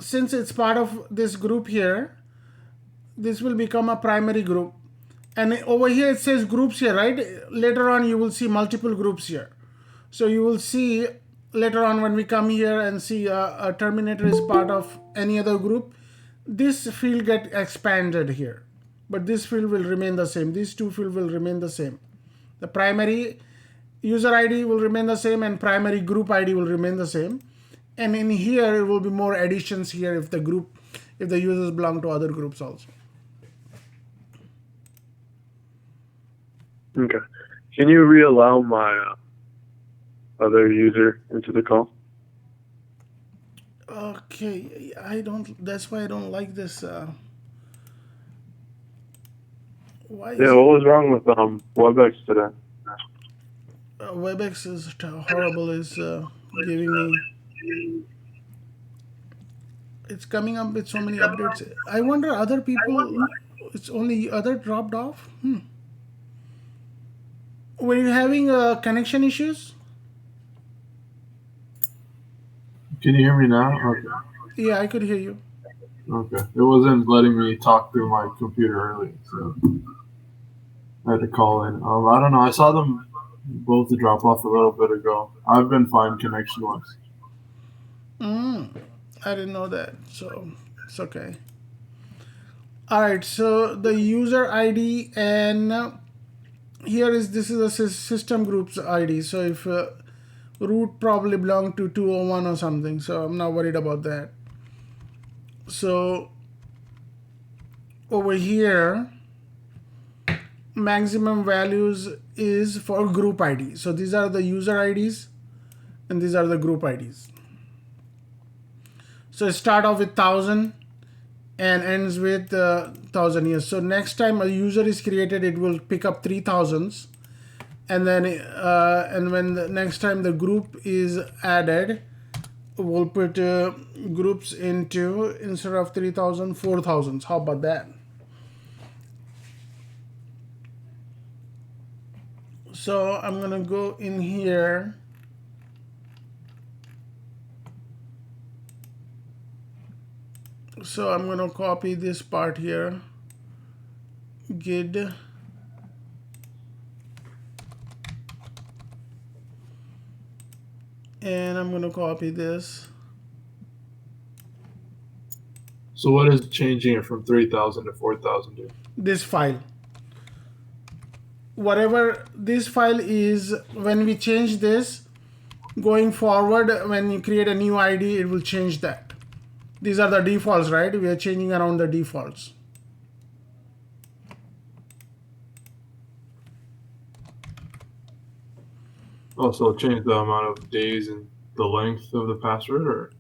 since it's part of this group here, this will become a primary group, And over here it says groups here, right? Later on you will see multiple groups here. So you will see later on when we come here and see a terminator is part of any other group, this field get expanded here, but this field will remain the same. These two fields will remain the same. The primary user ID will remain the same and primary group ID will remain the same. And in here it will be more additions here if the users belong to other groups also. Okay. Can you reallow my other user into the call? Okay, that's why I don't like this. Why is Yeah, what was wrong with WebEx today? WebEx is horrible. Is giving me. It's coming up with so many updates. I wonder other people. It's only other dropped off. Were you having connection issues? Can you hear me now? Okay. Yeah, I could hear you. Okay. It wasn't letting me talk through my computer earlier, so I had to call in. I don't know. I saw them both drop off a little bit ago. I've been fine connection-wise. I didn't know that, so it's okay. All right, so the user ID and this is a system groups ID. So if root probably belong to 201 or something, so I'm not worried about that. So over here, maximum values is for group ID. So these are the user IDs and these are the group IDs. So start off with 1000 and ends with 1000 years. So next time a user is created, it will pick up 3000s, and then and when the next time the group is added, we'll put groups into, instead of 3000, 4000s. How about that? So I'm gonna go in here. So I'm going to copy this part here, gid, and I'm going to copy this. So what is changing it from 3000 to 4000? This file. Whatever this file is, when we change this, going forward, when you create a new ID, it will change that. These are the defaults, right? We are changing around the defaults. Also change the amount of days and the length of the password, or?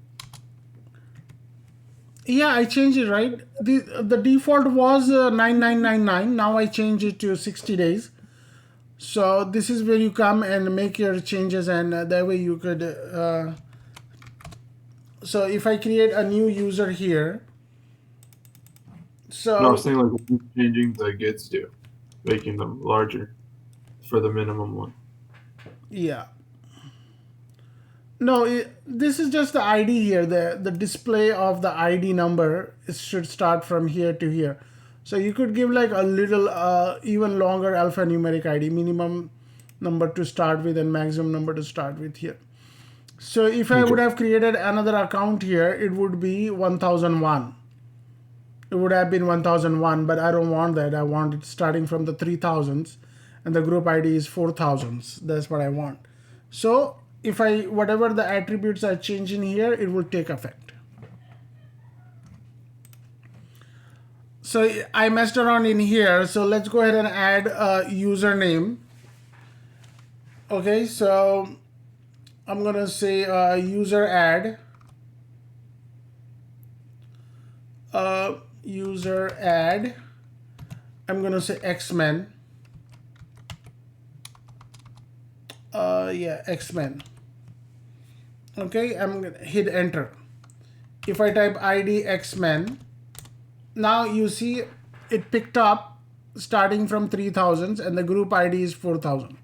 Yeah, I changed it, right? The default was 9999. Now I changed it to 60 days. So this is where you come and make your changes, and that way you could so if I create a new user here, so No, I was saying like changing the gets to, making them larger for the minimum one. yeah. No, this is just the ID here. The display of the ID number should start from here to here. So you could give like a little even longer alphanumeric ID, minimum number to start with and maximum number to start with here. So if I would have created another account here, it would be 1001. It would have been 1001, but I don't want that. I want it starting from the 3000s, and the group ID is 4000s. That's what I want. So if whatever the attributes I change in here, it will take effect. So I messed around in here. So let's go ahead and add a username. Okay, so I'm gonna say user add. User add. I'm gonna say X-Men. Yeah, X-Men. Okay, I'm gonna hit enter. If I type ID X-Men, now you see it picked up starting from 3000s and the group ID is 4000.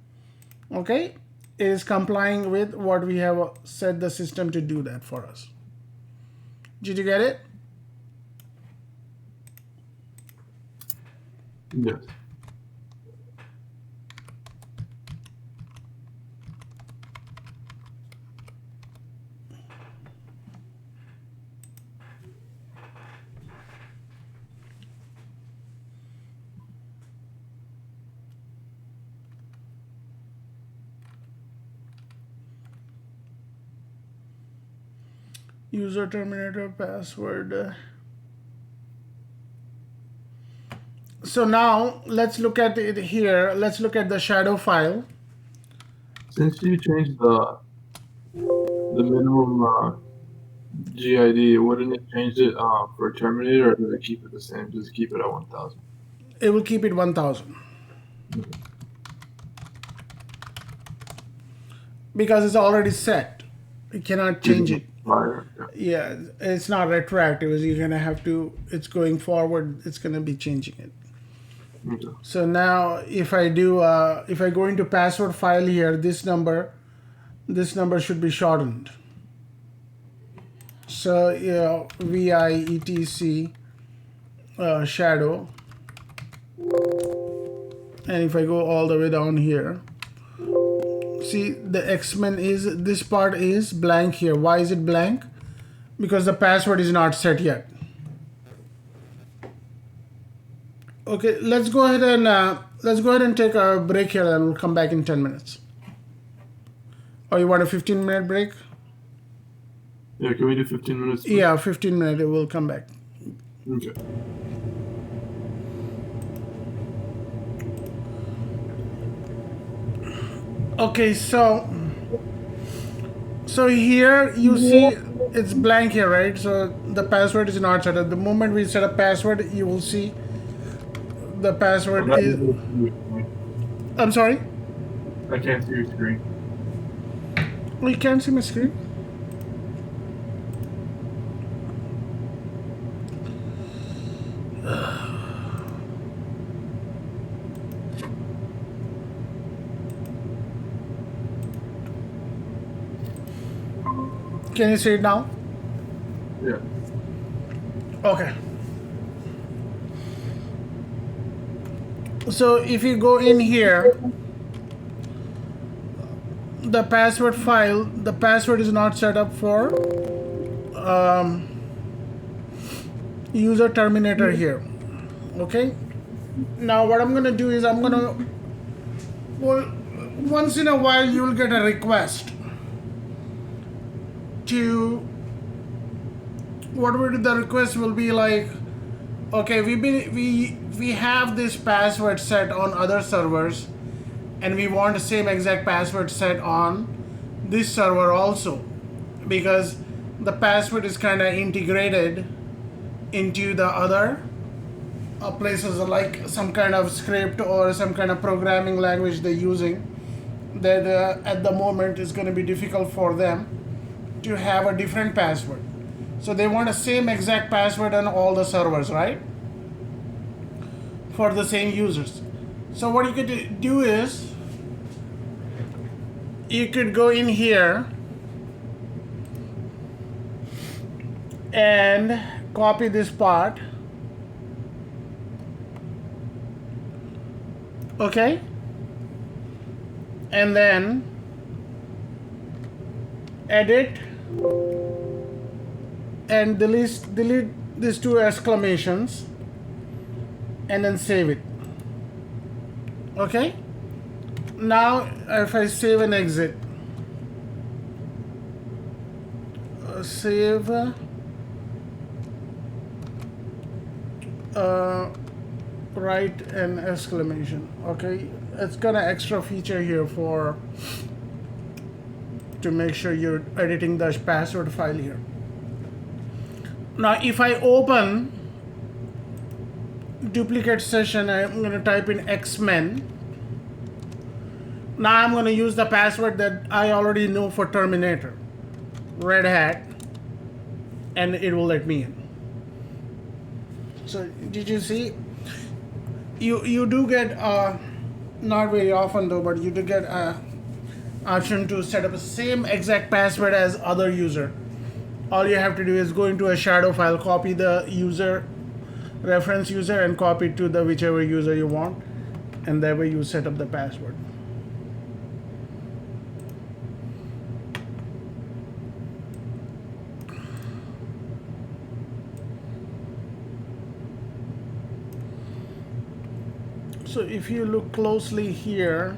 Okay, it is complying with what we have set the system to do that for us. Did you get it? Yes. User terminator password. So now let's look at it here. Let's look at the shadow file. Since you changed the minimum GID, wouldn't it change it for Terminator, or does it keep it the same? Just keep it at 1000? It will keep it 1000. Because it's already set. You cannot change it. Yeah, it's not retroactive. You're gonna have to. It's going forward. It's gonna be changing it. Okay. So now, if I do, if I go into password file here, this number should be shortened. So VIETC shadow, and if I go all the way down here, see the X-Men is, this part is blank here. Why is it blank? Because the password is not set yet. Okay, let's go ahead and take a break here, and we'll come back in 10 minutes. Or you want a 15-minute break? Yeah, can we do 15 minutes? Please? Yeah, 15 minutes. We'll come back. Okay. Okay, so here you see it's blank here, right? So the password is not set up. The moment we set a password, you will see the password is. I'm sorry? I can't see your screen. Oh, you can't see my screen? Can you see it now? Yeah. Okay. So if you go in here, the password file, the password is not set up for user terminator here. Okay. Now what I'm gonna do is well, once in a while you will get a request to, what would the request will be like, okay, we have this password set on other servers, and we want the same exact password set on this server also, because the password is kind of integrated into the other places, like some kind of script or some kind of programming language they're using, that at the moment is going to be difficult for them to have a different password. So they want the same exact password on all the servers, right? For the same users. So what you could do is, you could go in here and copy this part. Okay? And then edit and delete these two exclamations, and then save it. Okay? Now if I save and exit, save write an exclamation. Okay, it's got an extra feature here for to make sure you're editing the password file here. Now if I open duplicate session, I'm going to type in X-Men. Now I'm going to use the password that I already know for Terminator, Red Hat, and it will let me in. So did you see? You do get not very often though, but you do get a option to set up the same exact password as other user. All you have to do is go into a shadow file, copy the user, reference user, and copy it to the whichever user you want, and that way you set up the password. So if you look closely here,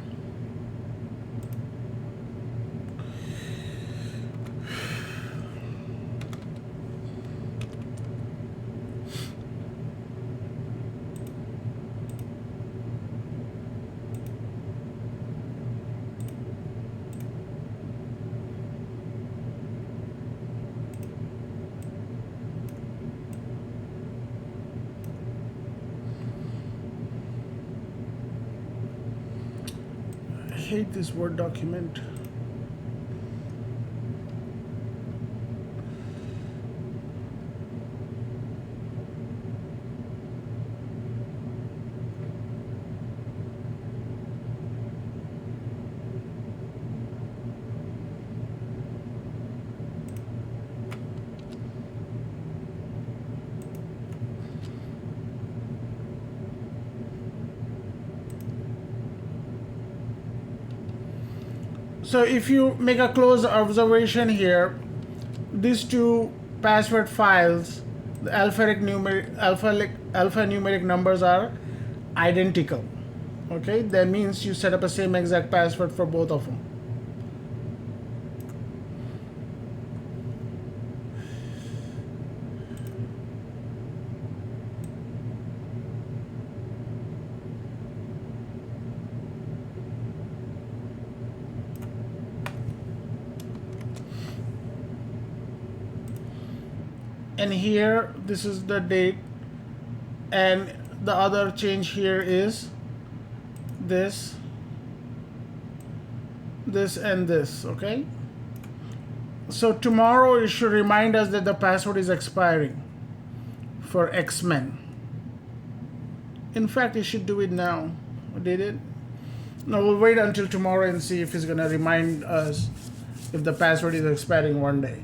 hate this Word document. So if you make a close observation here, these two password files, the alphanumeric numbers are identical. Okay, that means you set up the same exact password for both of them. And here, this is the date, and the other change here is this, and this. Okay, so tomorrow it should remind us that the password is expiring for X-Men. In fact, it should do it now. Did it? No, we'll wait until tomorrow and see if it's gonna remind us if the password is expiring one day.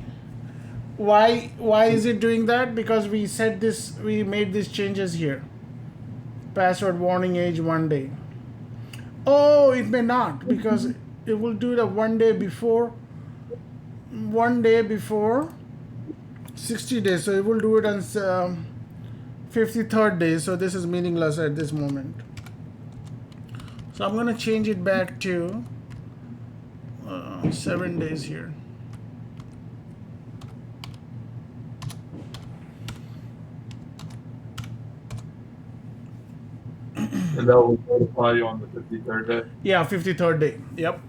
Why is it doing that? Because we made these changes here. Password warning age 1 day. Oh, it may not, because it will do it 1 day before 60 days. So it will do it on 53rd day. So this is meaningless at this moment. So I'm gonna change it back to 7 days here. And that will notify you on the 53rd day? Yeah, 53rd day. Yep.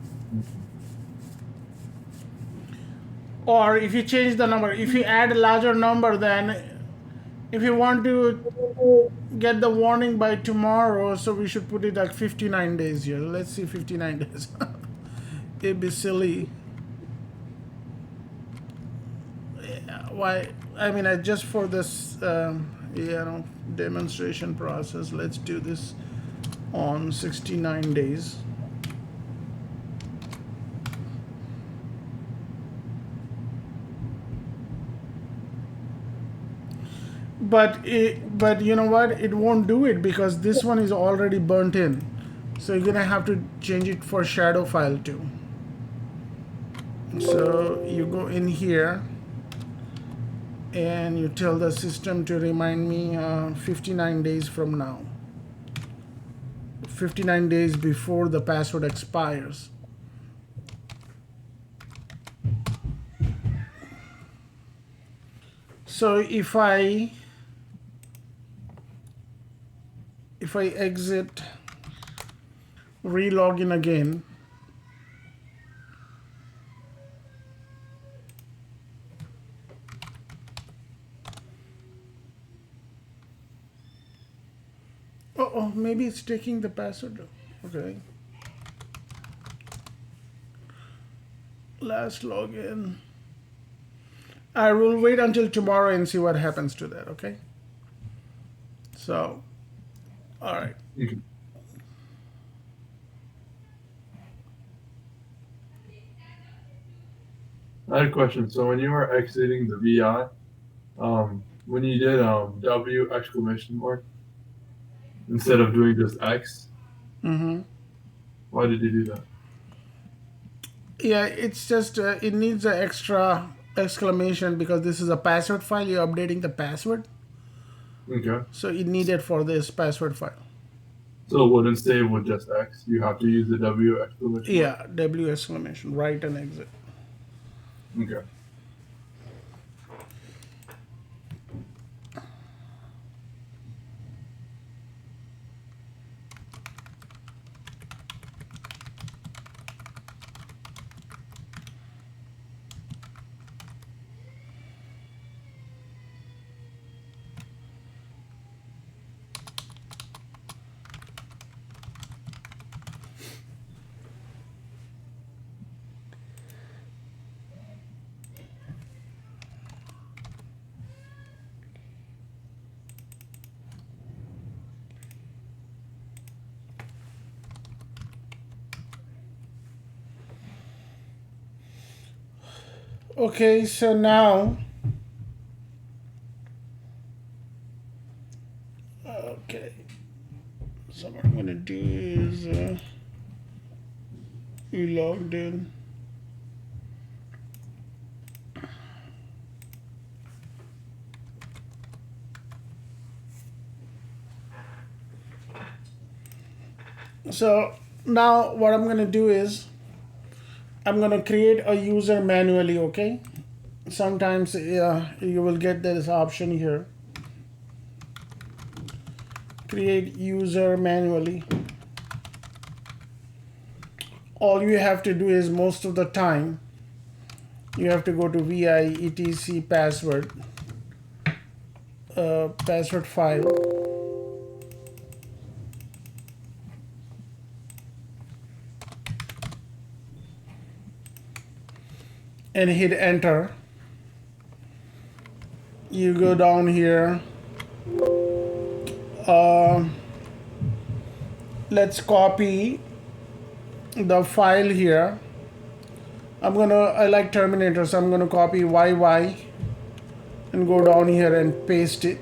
Or if you change the number, if you add a larger number, then if you want to get the warning by tomorrow, so we should put it like 59 days here. Let's see, 59 days. It'd be silly. Yeah, why? I mean, just for this, demonstration process, let's do this on 69 days. But you know what? It won't do it because this one is already burnt in. So you're gonna have to change it for shadow file too. So you go in here and you tell the system to remind me 59 days from now. 59 days before the password expires. So if I exit, re-log in again, maybe it's taking the password. Okay. Last login. I will wait until tomorrow and see what happens to that, okay? So, all right. I had a question. So when you were exiting the VI, when you did W exclamation mark instead of doing just X, why did you do that? Yeah, it's just it needs an extra exclamation because this is a password file. You're updating the password. Okay. So it needed for this password file. So it wouldn't save with just X. You have to use the W exclamation. Yeah, W exclamation, right, and exit. Okay. Okay, so now, okay, so what I'm gonna do is you logged in. So now what I'm gonna do is I'm gonna create a user manually, okay? Sometimes you will get this option here. Create user manually. All you have to do is most of the time you have to go to vi etc password password file and hit enter. You go down here. Let's copy the file here. I like Terminator, so I'm gonna copy YY and go down here and paste it.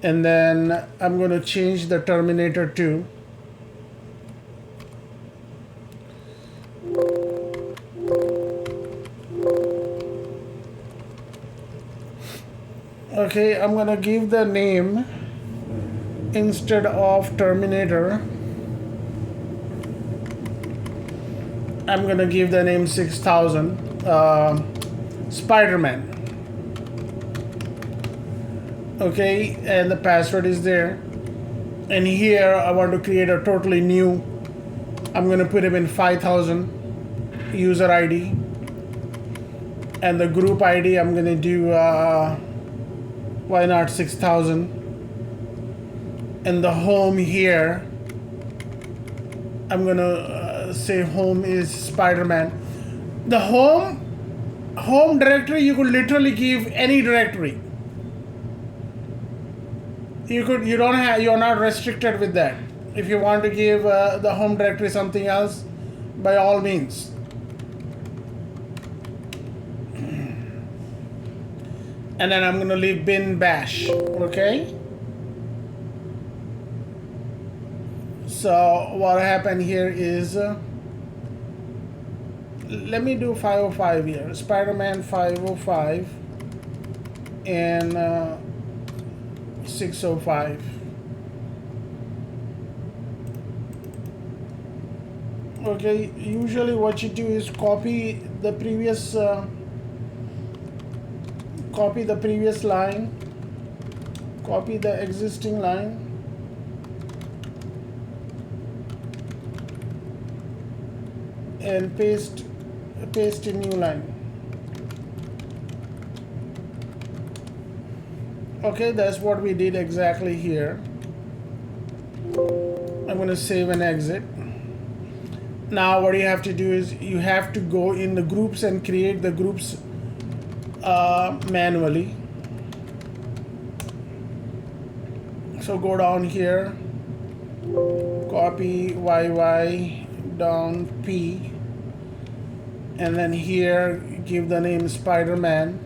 And then I'm gonna change the Terminator to okay, I'm gonna give the name instead of Terminator. I'm gonna give the name 6000 Spider-Man. Okay, and the password is there. And here I want to create a totally new. I'm gonna put him in 5000 user ID. And the group ID I'm gonna do why not 6000. And the home here I'm gonna say home is Spider-Man. The home directory you could literally give any directory. You're not restricted with that. If you want to give the home directory something else, by all means. And then I'm gonna leave bin bash, okay? So what happened here is, let me do 505 here. Spider-Man 505 and 605. Okay, usually what you do is copy the previous line, copy the existing line, and paste a new line. Okay, that's what we did exactly here. I'm going to save and exit. Now what you have to do is you have to go in the groups and create the groups manually. So go down here, copy YY down P, and then here give the name Spider-Man.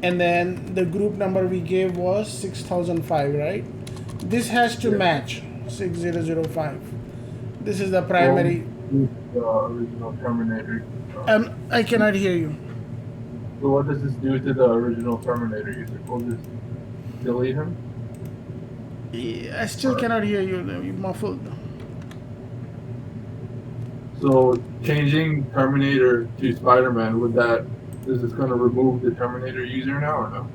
And then the group number we gave was 6005, right? This has to match 6005. This is the primary. The original Terminator. I cannot hear you. So what does this do to the original Terminator user? We'll just delete him? I still cannot hear you. You're muffled. So changing Terminator to Spider-Man, is this going to remove the Terminator user now or no?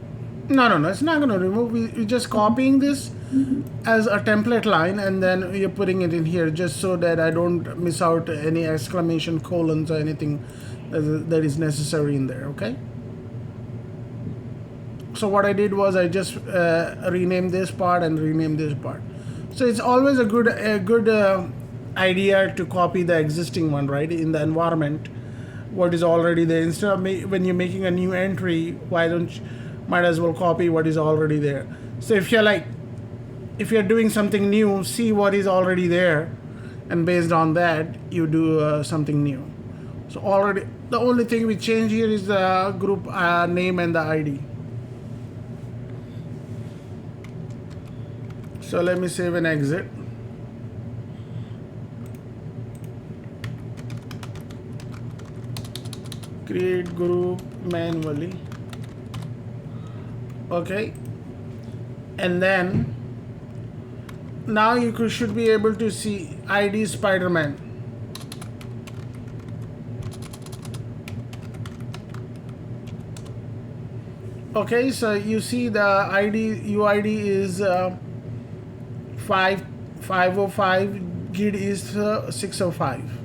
No. It's not going to remove. We're just copying this as a template line, and then you're putting it in here just so that I don't miss out any exclamation colons or anything that is necessary in there. Okay. So what I did was I just renamed this part and renamed this part. So it's always a good idea to copy the existing one, right, in the environment, what is already there. Instead of when you're making a new entry, might as well copy what is already there. So if you're like if you're doing something new, see what is already there, and based on that, you do something new. So already, the only thing we change here is the group name and the ID. So let me save and exit. Create group manually. Okay. And then now you should be able to see ID Spider-Man. Okay, so you see the UID is 505, GID is 605.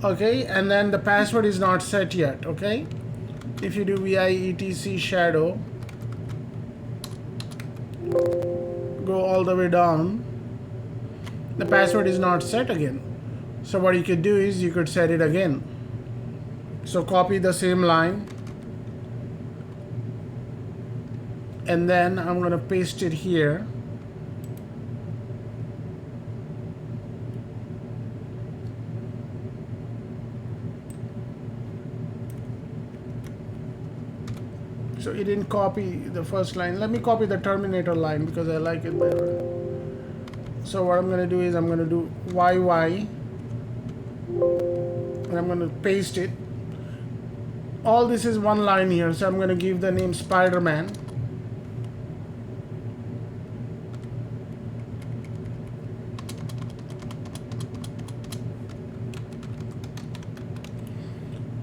Okay, and then the password is not set yet. Okay, if you do vi etc shadow, go all the way down, the password is not set again. So what you could do is you could set it again. So copy the same line, and then I'm going to paste it here. So it didn't copy the first line. Let me copy the Terminator line because I like it better. So what I'm going to do is I'm going to do YY, and I'm going to paste it. All this is one line here, so I'm going to give the name Spider-Man.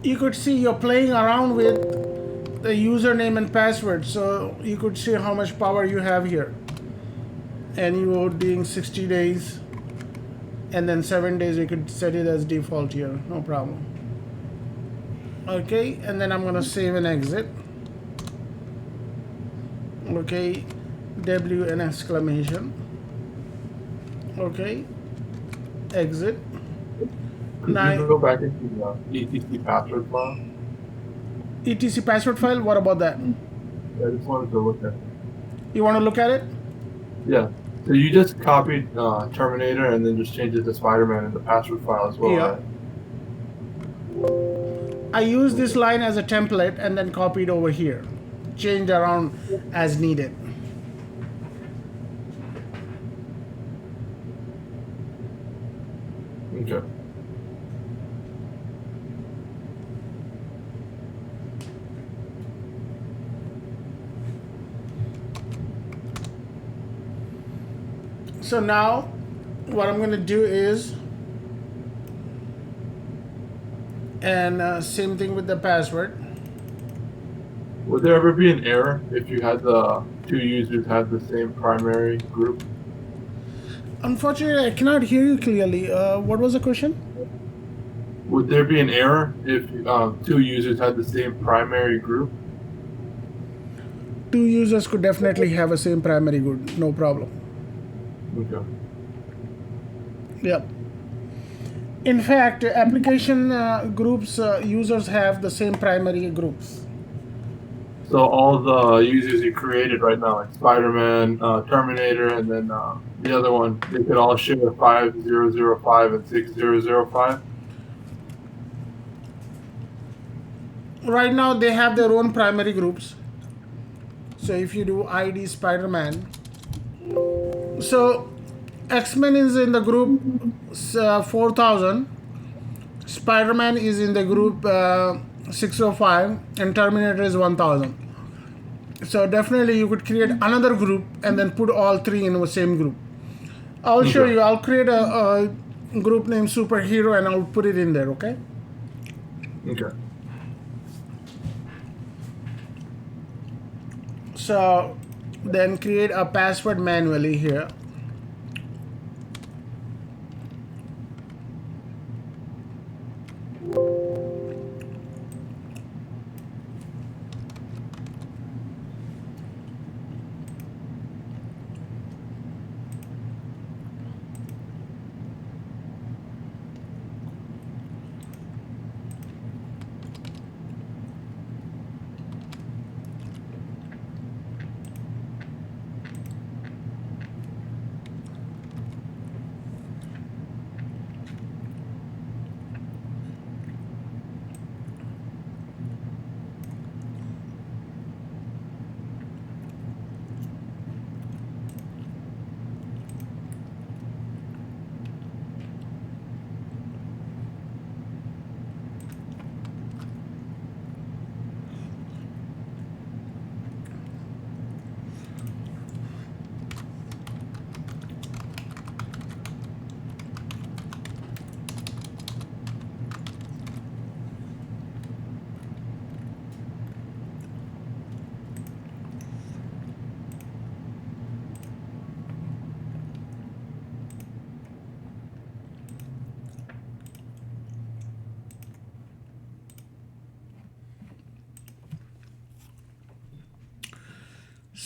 You could see you're playing around with the username and password, so you could see how much power you have here. And you are doing 60 days, and then 7 days you could set it as default here, no problem. Okay, and then I'm gonna save and exit. Okay, W and exclamation. Okay, exit. Could you go back into the etc password file? etc password file, what about that? Yeah, I just wanted to look at it. You want to look at it? Yeah. So you just copied Terminator and then just changed it to Spider-Man in the password file as well, Yeah. right? I use this line as a template and then copied over here. Change around as needed. Okay. So now what I'm going to do is, and same thing with the password. Would there ever be an error if you had the two users had the same primary group? Unfortunately, I cannot hear you clearly. What was the question? Would there be an error if two users had the same primary group? Two users could definitely have a same primary group, no problem. Okay. Yep. In fact, application groups, users have the same primary groups. So all the users you created right now, like Spider-Man, Terminator, and then the other one, they could all share 5005 and 6005? Right now, they have their own primary groups. So if you do ID Spider-Man, so X-Men is in the group 4000, Spider-Man is in the group 605, and Terminator is 1000. So definitely you could create another group and then put all three in the same group. I'll show you. I'll create a group named Superhero and I'll put it in there, okay? Okay. So then create a password manually here.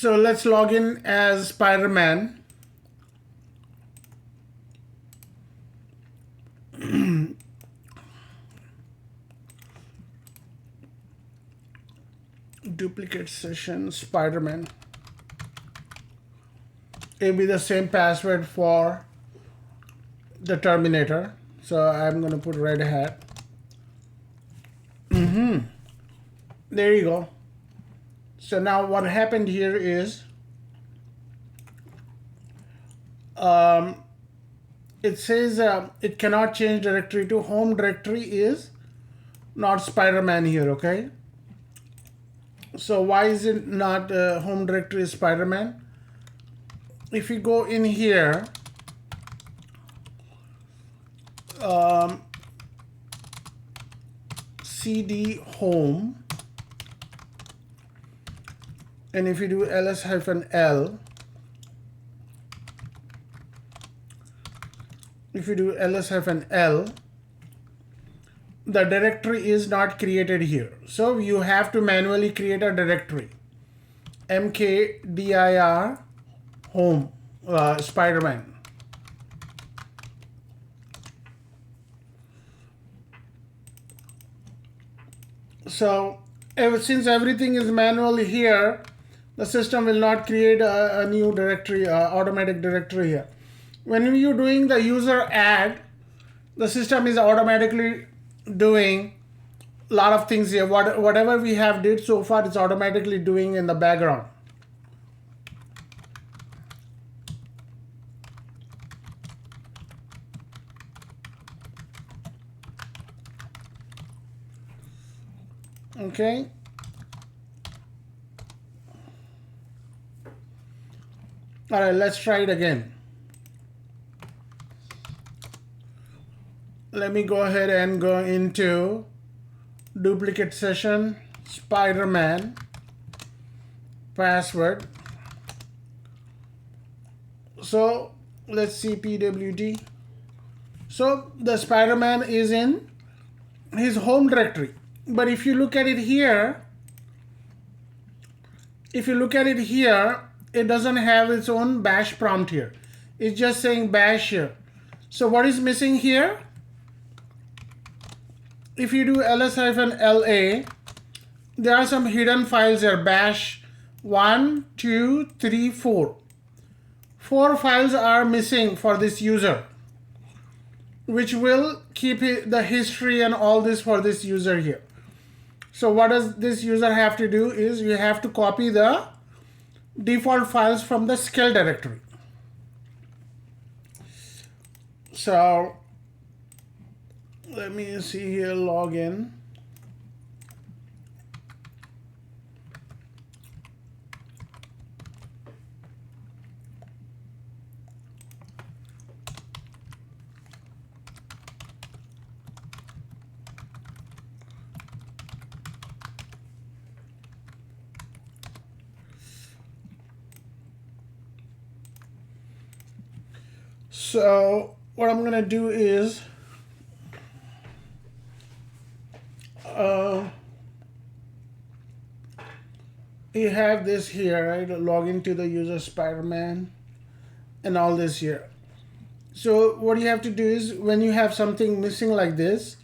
So let's log in as Spider-Man. Duplicate session Spider-Man. It'll be the same password for the Terminator. So I'm going to put Red Hat. There you go. So now what happened here is it says it cannot change directory to home directory is not Spider-Man here, okay? So why is it not home directory is Spider-Man? If you go in here, cd home, and if you do ls-l, if you do ls-l, the directory is not created here. So you have to manually create a directory. mkdir home Spider-Man. So since everything is manually here, the system will not create a new directory, automatic directory here. When you're doing the user add, the system is automatically doing a lot of things here. Whatever we have did so far, it's automatically doing in the background. Okay. All right, let's try it again. Let me go ahead and go into duplicate session, Spider-Man, password. So let's see pwd. So the Spider-Man is in his home directory. But if you look at it here, it doesn't have its own bash prompt here. It's just saying bash here. So what is missing here? If you do ls-la, there are some hidden files here. Bash 1, 2, 3, 4. 4 files are missing for this user, which will keep the history and all this for this user here. So what does this user have to do is you have to copy the default files from the skill directory. So let me see here, login. So what I'm going to do is you have this here, right? Log into the user Spider-Man and all this here. So what you have to do is when you have something missing like this,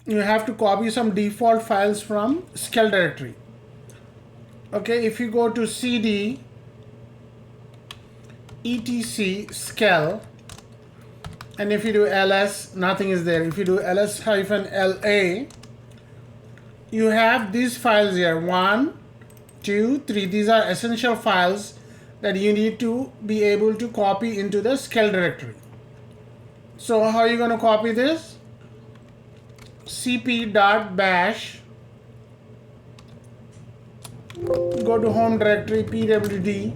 you have to copy some default files from skill directory. Okay, if you go to cd etc skill, and if you do ls, nothing is there. If you do ls-la, you have these files here, 1, 2, 3. These are essential files that you need to be able to copy into the skill directory. So how are you going to copy this? cp.bash, go to home directory, pwd,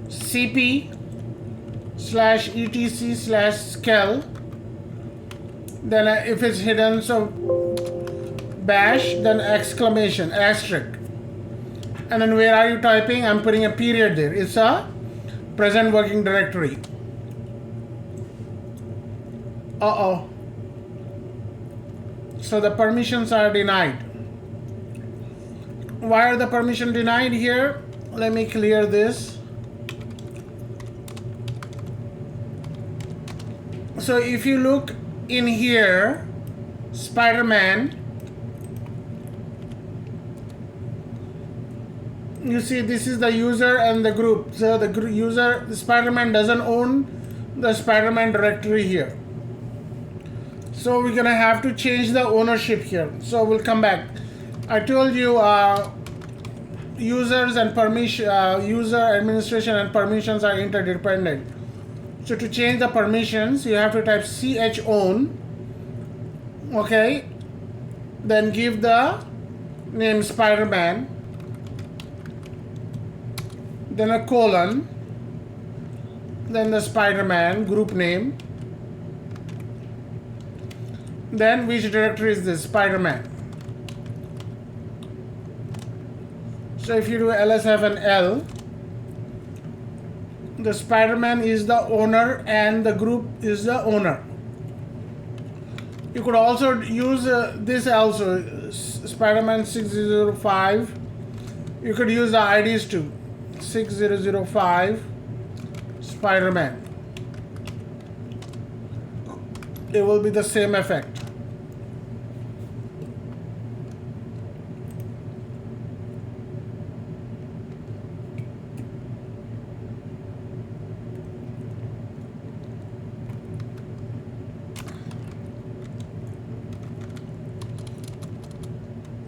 cp/etc/skill, then if it's hidden, so bash, then exclamation, asterisk, and then where are you typing? I'm putting a period there. It's a present working directory. So the permissions are denied. Why are the permission denied here? Let me clear this. So if you look in here, Spider-Man, you see this is the user and the group. So the user, the Spider-Man doesn't own the Spider-Man directory here. So we're gonna have to change the ownership here. So we'll come back. I told you users and user administration and permissions are interdependent. So to change the permissions, you have to type chown. Okay. Then give the name Spider-Man. Then a colon. Then the Spider-Man group name. Then which directory is this? Spider-Man. So if you do ls-l, the Spider-Man is the owner and the group is the owner. You could also use this also, Spider-Man 6005. You could use the IDs too. 6005 Spider-Man. It will be the same effect.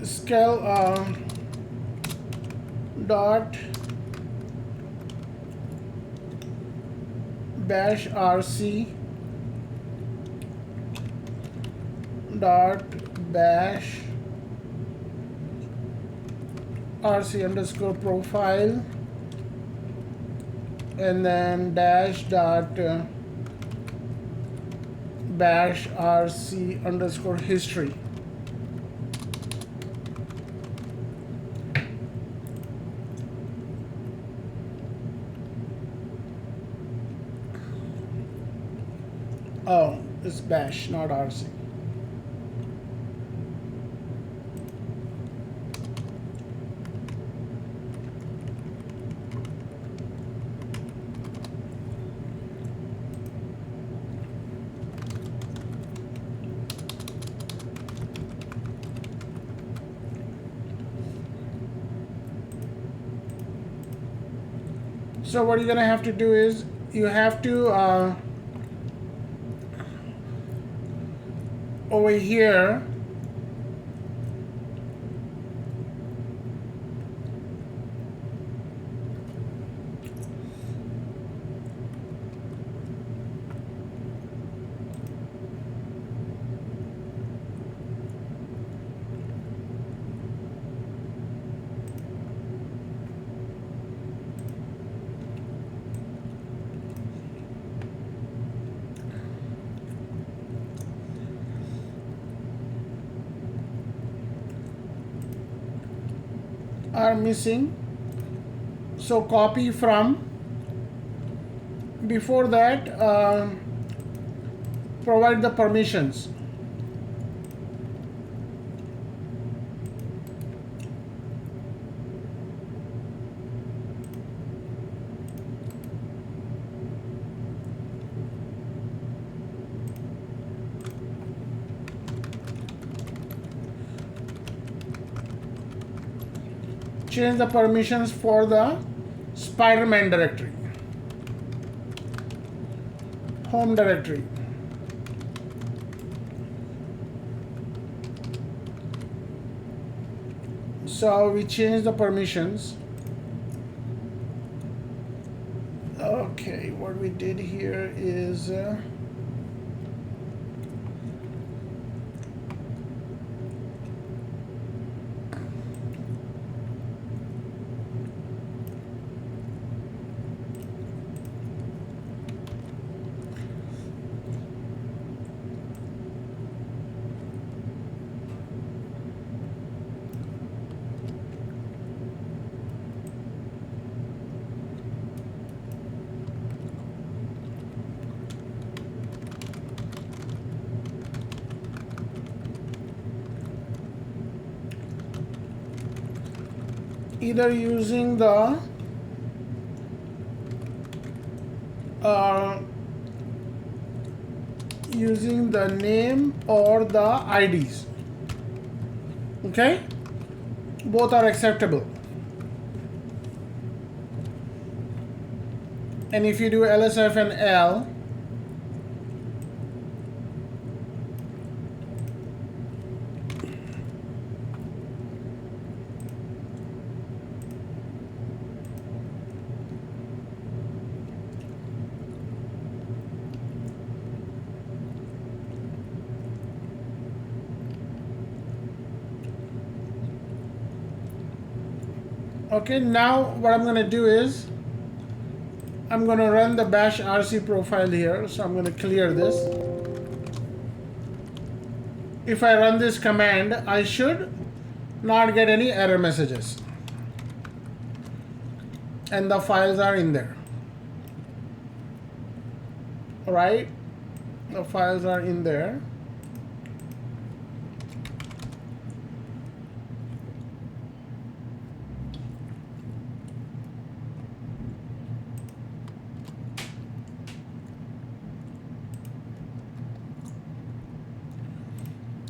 Scale dot bash rc dot bash rc underscore profile, and then dash dot bash rc underscore history. Oh, it's bash, not rc. So what you're gonna have to do is you have to over here are missing. So copy from before that, provide the permissions. Change the permissions for the Spider-Man directory, home directory. So we change the permissions. Okay, what we did here is either using the name or the IDs. Okay, both are acceptable. And if you do ls-l, okay, now what I'm going to do is I'm going to run the bash rc profile here. So I'm going to clear this. If I run this command, I should not get any error messages. And the files are in there. All right, the files are in there.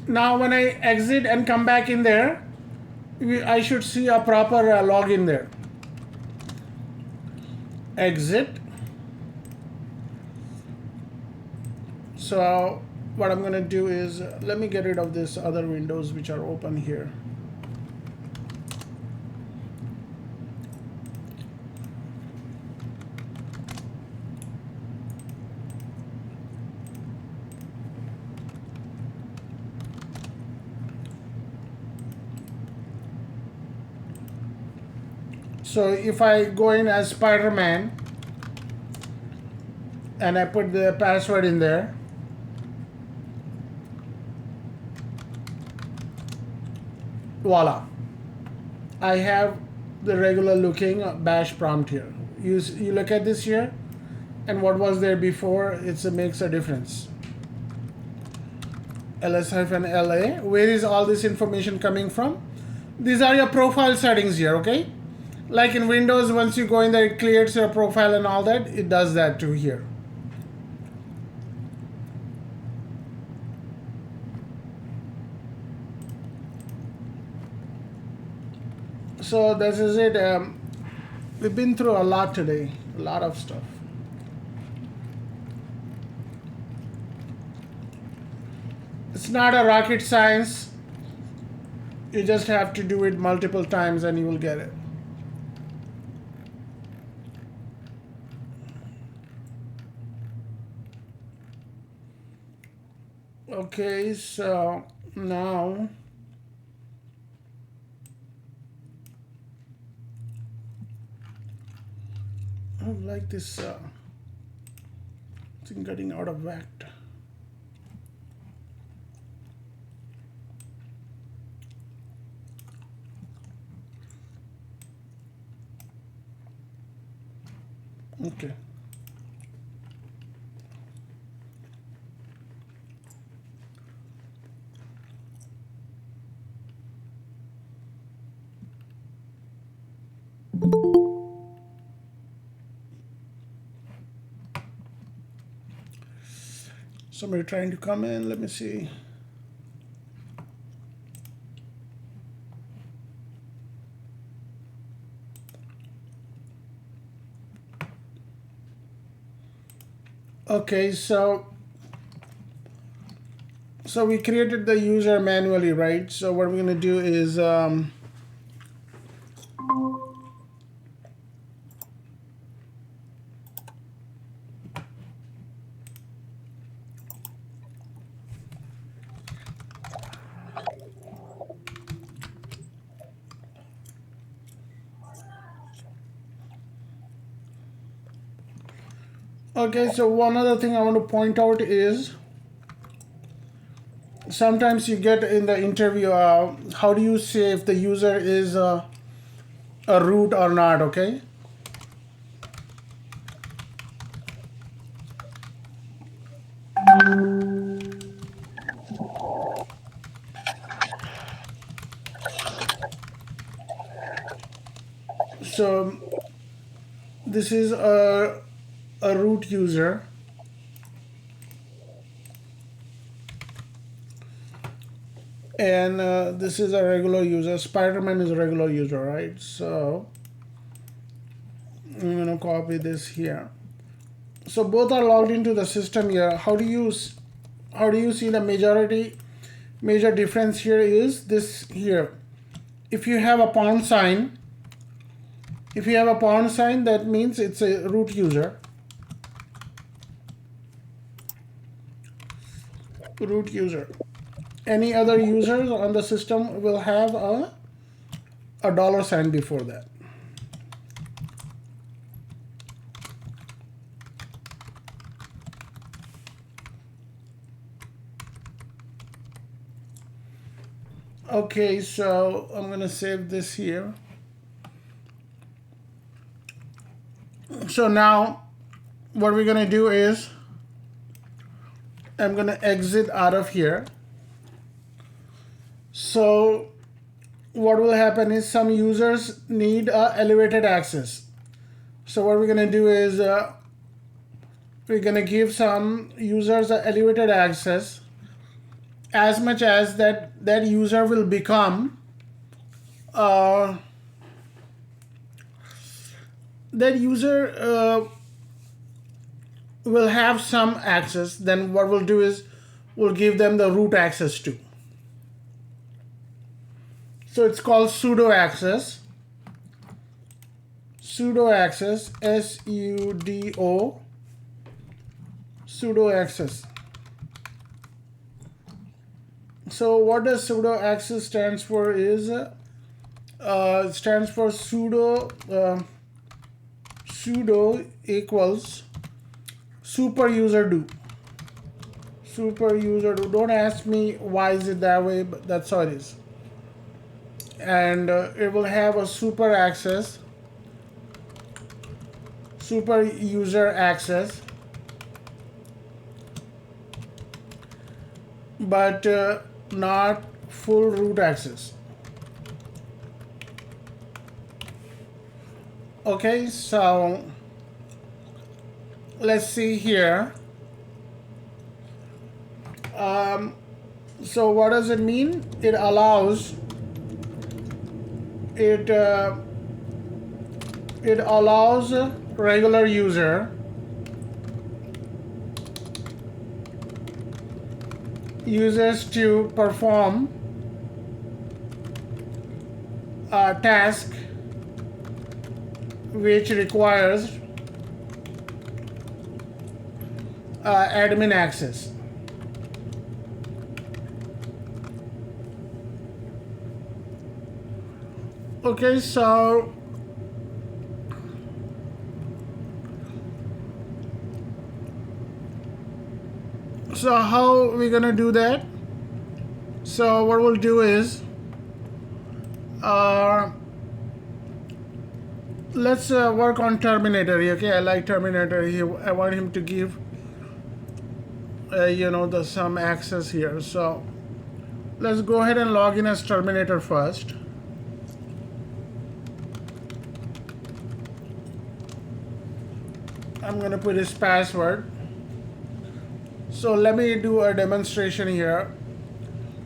Now when I exit and come back in there, I should see a proper login there. Exit. So what I'm going to do is let me get rid of this other windows which are open here. So if I go in as Spider-Man and I put the password in there, voila, I have the regular looking bash prompt here. You look at this here, and what was there before, it makes a difference. ls-la, where is all this information coming from? These are your profile settings here, okay? Like in Windows, once you go in there, it clears your profile and all that. It does that too here. So this is it. We've been through a lot today, a lot of stuff. It's not a rocket science. You just have to do it multiple times and you will get it. Okay, so now I don't like this thing getting out of whack. Okay. Somebody trying to come in, let me see. Okay, so we created the user manually, right? So what we're gonna do is okay, so one other thing I want to point out is sometimes you get in the interview, how do you say if the user is a root or not, okay? So this is a root user, and this is a regular user. Spider-Man is a regular user, right? So I'm gonna copy this here. So both are logged into the system here. How do you see the major difference here is this here. If you have a pound sign, that means it's a root user. Root user. Any other users on the system will have a $sign before that. Okay, so I'm gonna save this here. So now what we're gonna do is I'm gonna exit out of here. So what will happen is some users need elevated access. So what we're gonna do is we're gonna give some users elevated access as much as that user will become that user will have some access. Then what we'll do is we'll give them the root access too. So it's called sudo access. Sudo access, S-U-D-O, sudo access. So what does sudo access stands for is it stands for sudo equals super user do. Super user do. Don't ask me why is it that way, but that's how it is. And it will have a super access, super user access, but not full root access. Okay, so let's see here. So what does it mean? It allows regular users to perform a task which requires admin access. Okay, so how are we gonna do that? So what we'll do is let's work on Terminator. Okay, I like Terminator. I want him to give some access here. So let's go ahead and log in as Terminator first. I'm gonna put his password. So let me do a demonstration here.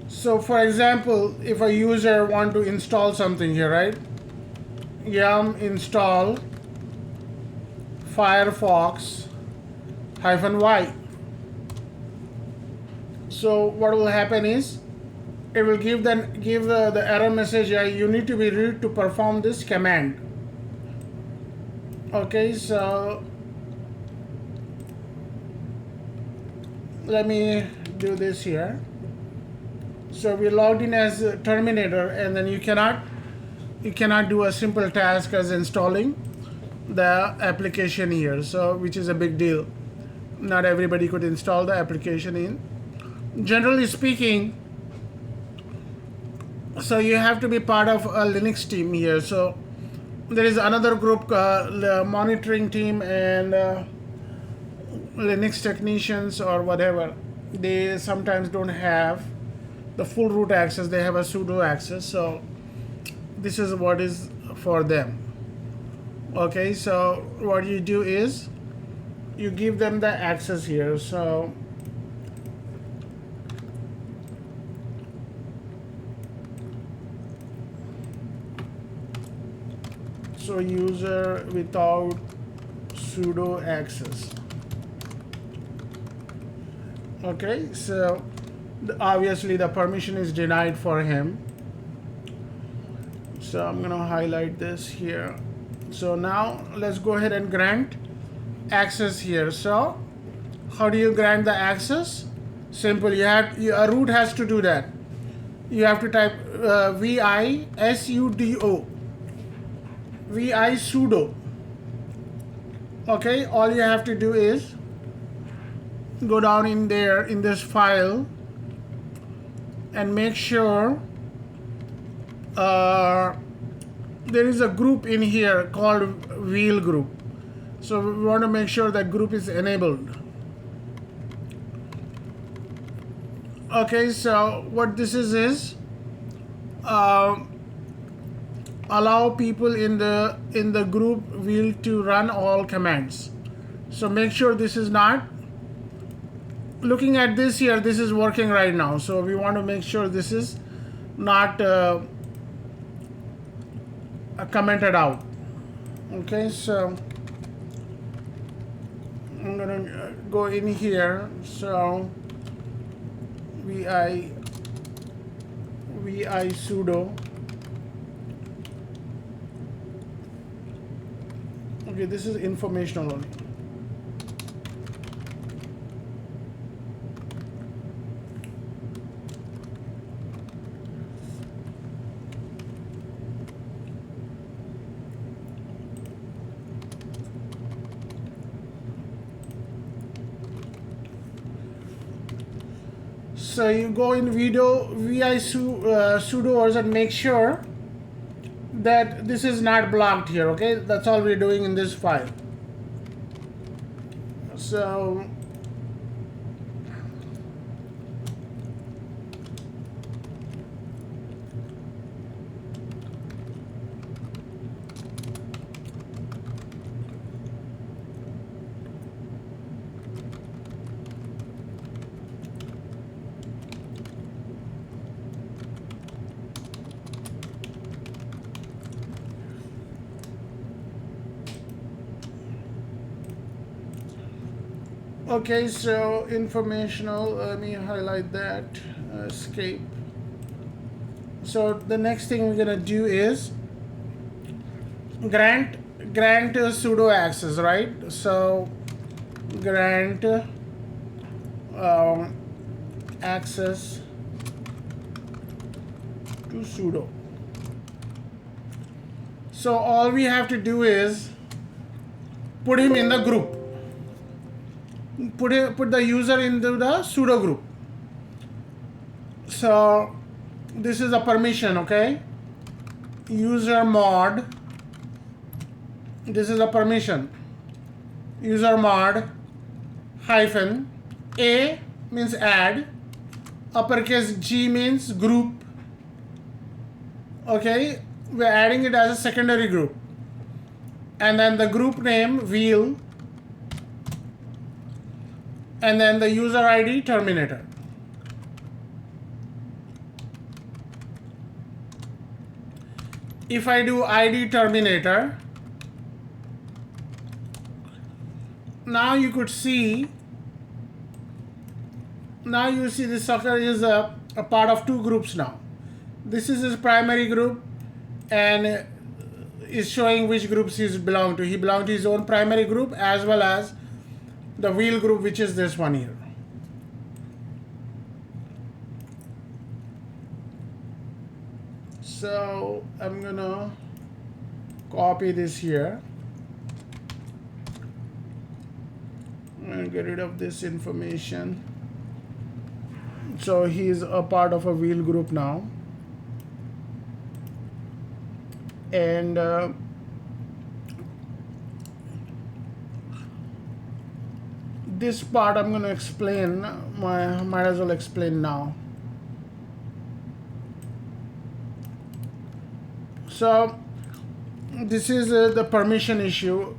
So for example, if a user want to install something here, right? Yum install Firefox -y. So what will happen is it will give the error message, you need to be root to perform this command. Okay, so let me do this here. So we logged in as Terminator, and then you cannot do a simple task as installing the application here, so which is a big deal. Not everybody could install the application in. Generally speaking, so you have to be part of a Linux team here. So there is another group, the monitoring team and Linux technicians or whatever. They sometimes don't have the full root access. They have a sudo access. So this is what is for them. Okay, so what you do is you give them the access here. So user without sudo access. Okay, so obviously the permission is denied for him. So I'm gonna highlight this here. So now let's go ahead and grant access here. So how do you grant the access? Simple. A root has to do that. You have to type vi sudo. Okay, all you have to do is go down in there in this file and make sure there is a group in here called wheel group. So we want to make sure that group is enabled. Okay, so what this is allow people in the group wheel to run all commands. So make sure this is not, looking at this here, this is working right now. So we want to make sure this is not commented out. Okay, so I'm gonna go in here. So vi sudo. Okay, this is informational only. So you go in sudo version, make sure that this is not blocked here. Okay, that's all we're doing in this file. So okay, so informational, let me highlight that, escape. So the next thing we're gonna do is grant sudo access, right? So grant access to sudo. So all we have to do is put him in the group. Put the user into the sudo group. So this is a permission, okay? User mod. This is a permission. User mod hyphen A means add. Uppercase G means group. Okay, we're adding it as a secondary group. And then the group name wheel. And then the user ID terminator. If I do ID terminator, now you could see, now you see this sucker is a part of two groups now. This is his primary group and is showing which groups he belongs to. He belongs to his own primary group as well as the wheel group, which is this one here. So I'm gonna copy this here. I'm gonna get rid of this information. So he's a part of a wheel group now. And this part I'm going to explain. Might as well explain now. So this is the permission issue.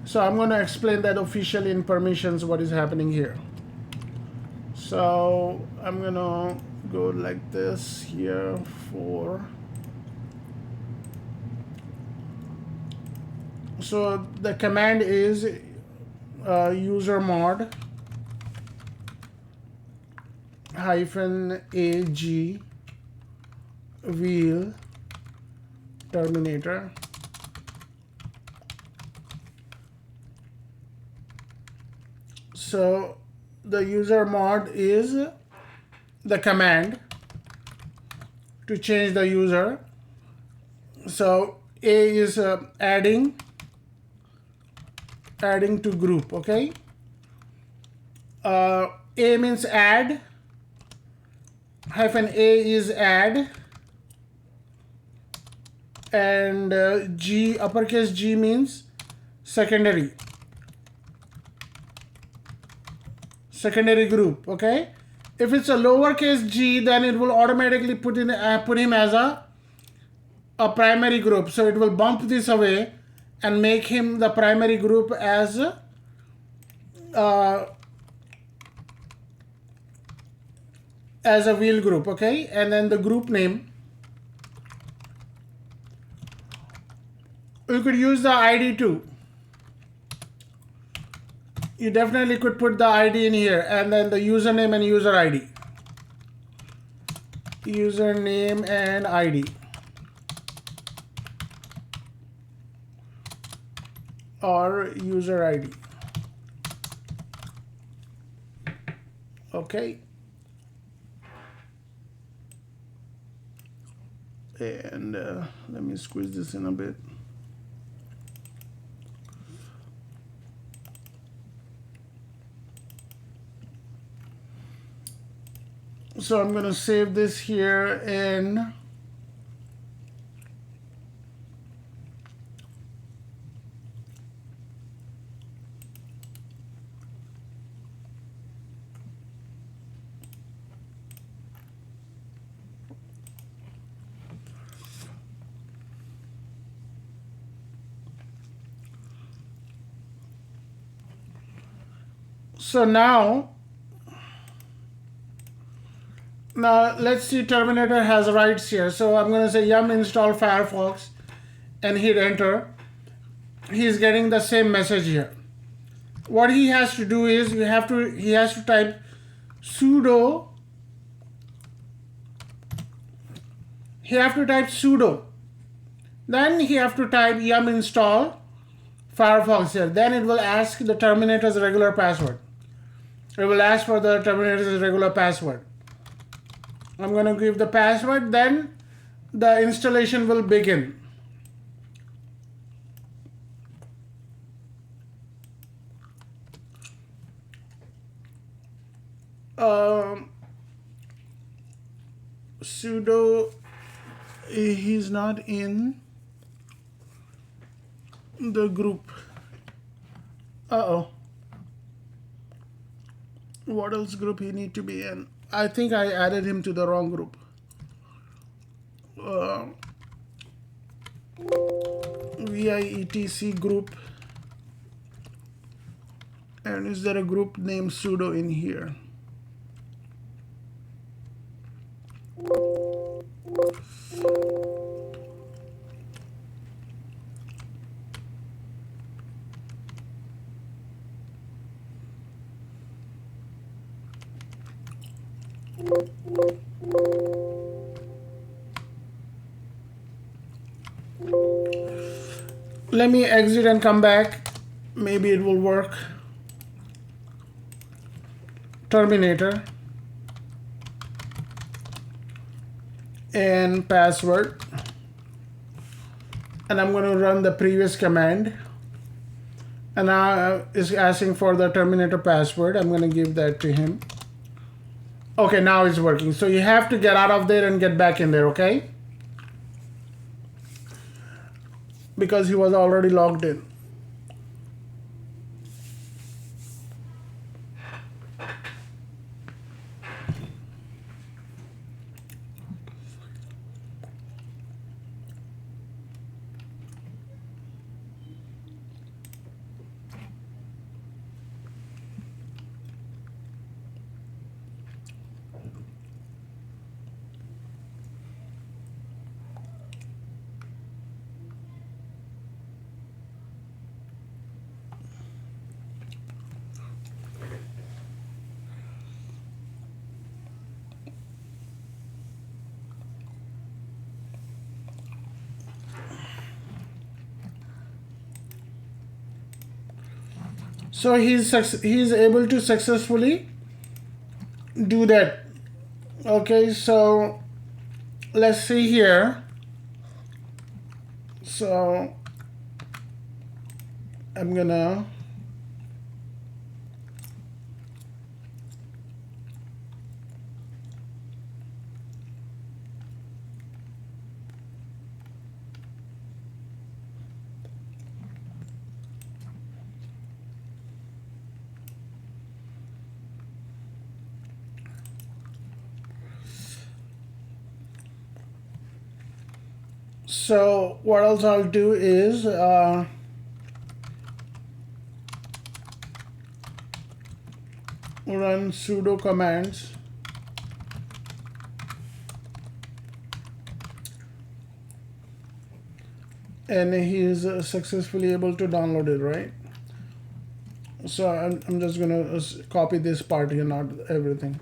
So I'm going to explain that officially in permissions what is happening here. So I'm going to go like this here for. So the command is user mod -ag wheel terminator. So the user mod is the command to change the user. So A is adding to group, okay? A means add, -a is add, and G, uppercase G means secondary group, okay? If it's a lowercase g, then it will automatically put him as a primary group. So it will bump this away and make him the primary group as a wheel group, okay? And then the group name, you could use the ID too. You definitely could put the ID in here, and then the username and user ID. Username and ID. Or user ID. Okay. And let me squeeze this in a bit. So I'm going to save this here in so now let's see, Terminator has rights here. So I'm going to say yum install Firefox and hit enter. He's getting the same message here. What he has to do is he has to type sudo. Then he have to type yum install Firefox here. Then it will ask the Terminator's regular password. It will ask for the Terminator's regular password. I'm going to give the password, then the installation will begin. Sudo, he's not in the group. What else group he need to be in? I think I added him to the wrong group. VIETC group. And is there a group named sudo in here? Let me exit and come back. Maybe it will work. Terminator and password, and I'm going to run the previous command, and now is asking for the Terminator password. I'm going to give that to him. Okay, now it's working. So you have to get out of there and get back in there, okay? Because he was already logged in. So he's able to successfully do that. Okay, so let's see here. So I'm gonna so what else I'll do is run sudo commands and he is successfully able to download it, right? So I'm just gonna copy this part here, not everything.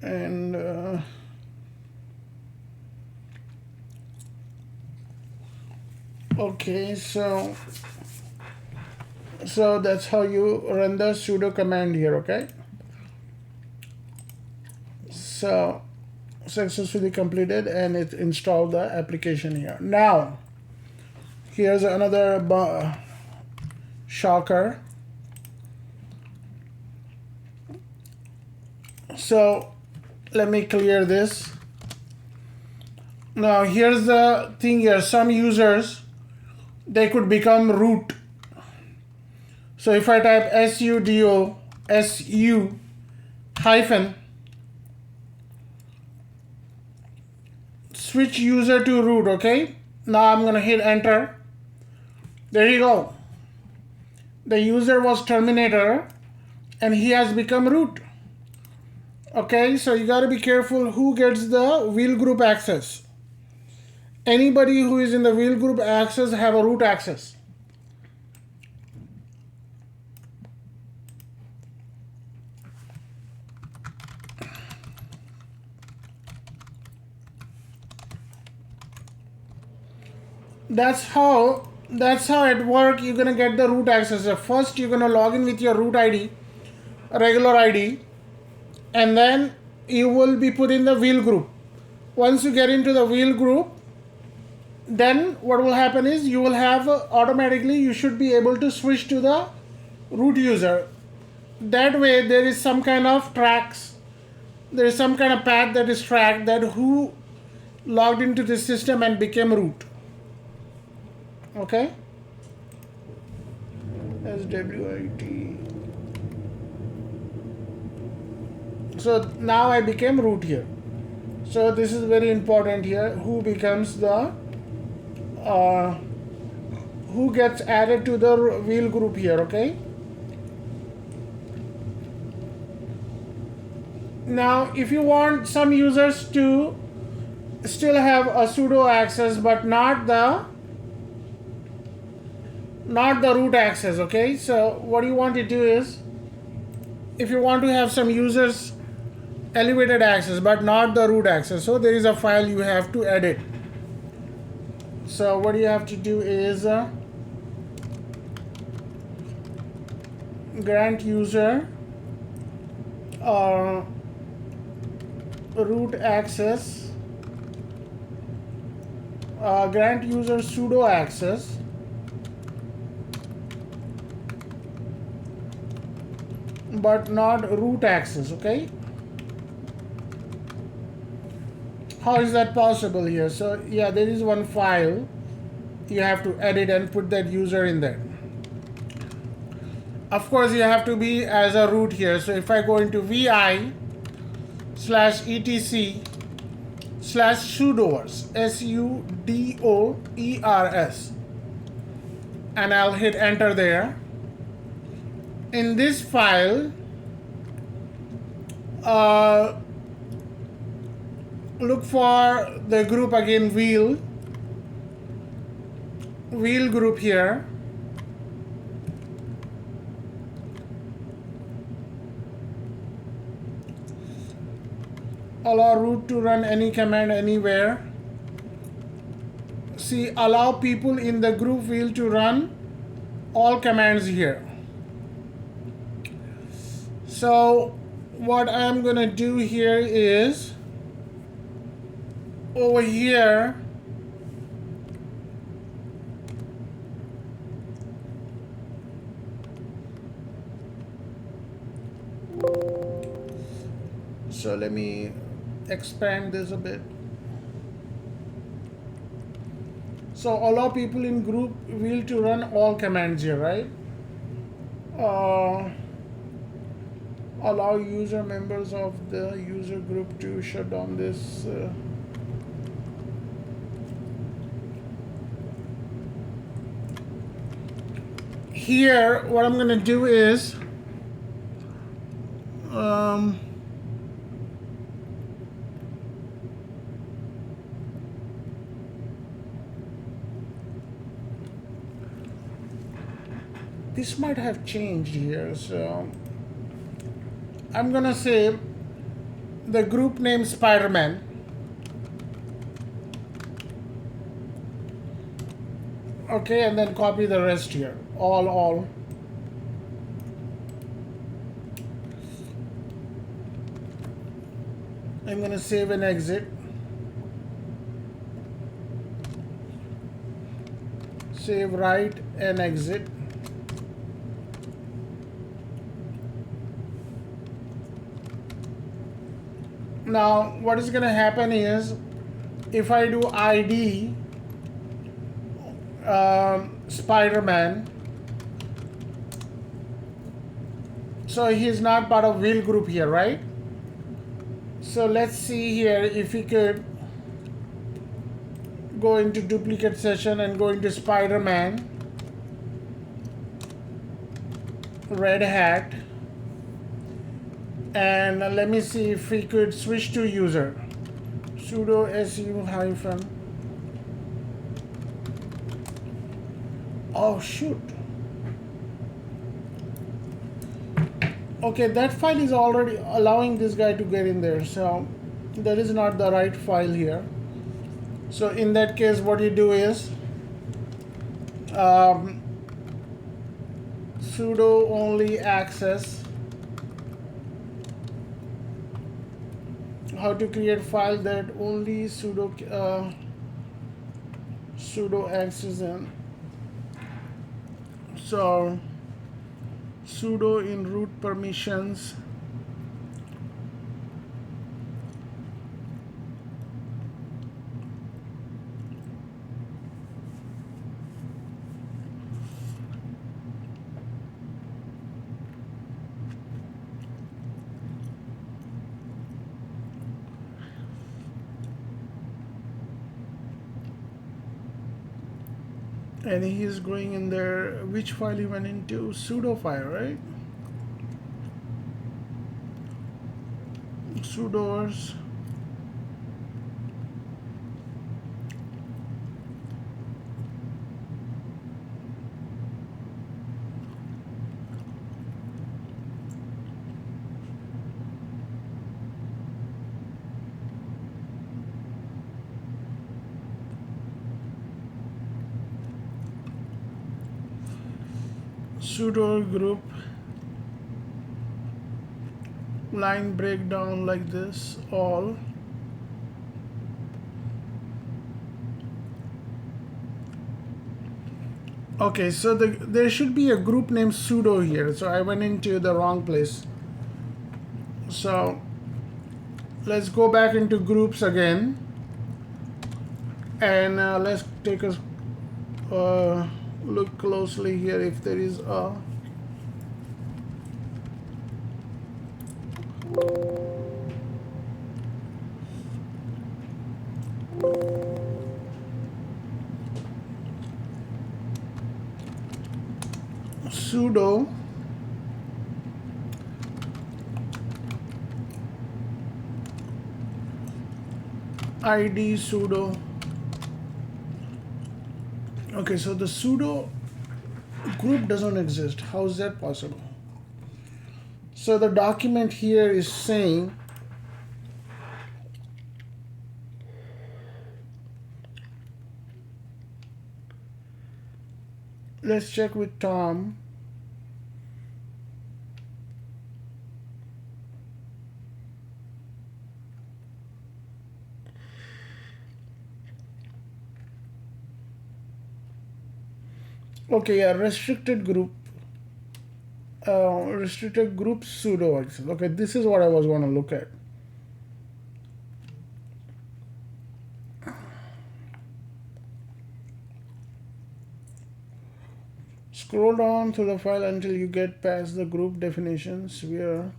And okay, so that's how you run the sudo command here. Okay, so successfully completed and it installed the application here. Now here's another shocker. So let me clear this. Now here's the thing here. Some users, they could become root. So if I type sudo su hyphen switch user to root, okay? Now I'm gonna hit enter. There you go. The user was terminator and he has become root. Okay, so you got to be careful who gets the wheel group access. Anybody who is in the wheel group access have a root access. That's how it works. You're gonna get the root access. First, you're gonna log in with your root ID, regular ID. And then you will be put in the wheel group. Once you get into the wheel group, then what will happen is you will have automatically, you should be able to switch to the root user. That way there is some kind of tracks, there is some kind of path that is tracked that who logged into the system and became root. Okay? SWIT. So now I became root here. So this is very important here. Who becomes the who gets added to the wheel group here, okay? Now if you want some users to still have a sudo access but not the root access, okay? So what you want to do is, if you want to have some users elevated access but not the root access, so there is a file you have to edit. So what you have to do is grant user root access, grant user sudo access, but not root access, okay? How is that possible here? So yeah, there is one file you have to edit and put that user in there. Of course you have to be as a root here. So if I go into vi/etc/sudoers sudoers and I'll hit enter there. In this file look for the group again, wheel group here. Allow root to run any command anywhere. See, allow people in the group wheel to run all commands here. So what I'm gonna do here is over here so let me expand this a bit. So allow people in group wheel to run all commands here, right? Allow user members of the user group to shut down this. Here, what I'm gonna do is this might have changed here, so I'm gonna say the group name Spider-Man. Okay, and then copy the rest here. All. I'm gonna save and exit. Save, write, and exit. Now, what is going to happen is, if I do ID Spider-Man, so he's not part of wheel group here, right? So let's see here if we could go into duplicate session and go into Spider-Man, Red Hat. And let me see if we could switch to user. Sudo su hyphen. Oh shoot. Okay, that file is already allowing this guy to get in there, so that is not the right file here. So in that case, what you do is sudo only access. How to create file that only sudo access in. So sudo in root permissions. And he is going in there. Which file he went into? Sudo file, right? Sudoers. Sudo group line breakdown like this, all. Okay, so there should be a group named sudo here, so I went into the wrong place. So let's go back into groups again, and let's take a look closely here if there is a sudo id sudo. Okay, so the sudo group doesn't exist. How is that possible? So the document here is saying let's check with Tom. Okay, yeah, restricted group sudo access. Okay, this is what I was going to look at. Scroll down through the file until you get past the group definitions where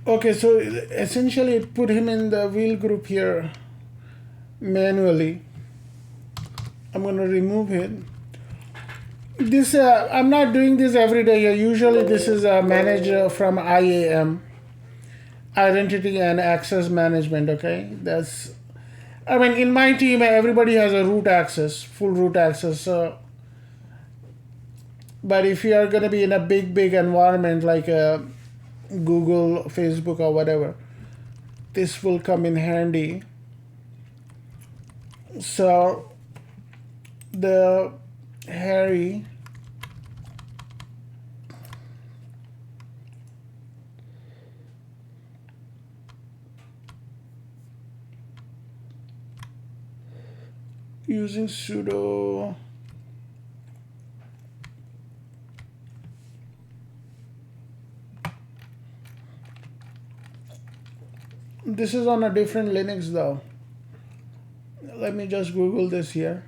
okay, so essentially it put him in the wheel group here manually. I'm going to remove it. This I'm not doing this every day. Usually this is a manager from IAM, Identity and Access Management. Okay, that's, I mean, in my team everybody has a root access, full root access. But if you are going to be in a big environment like Google, Facebook, or whatever, this will come in handy. So the Harry using sudo this is on a different Linux though. Let me just Google this here.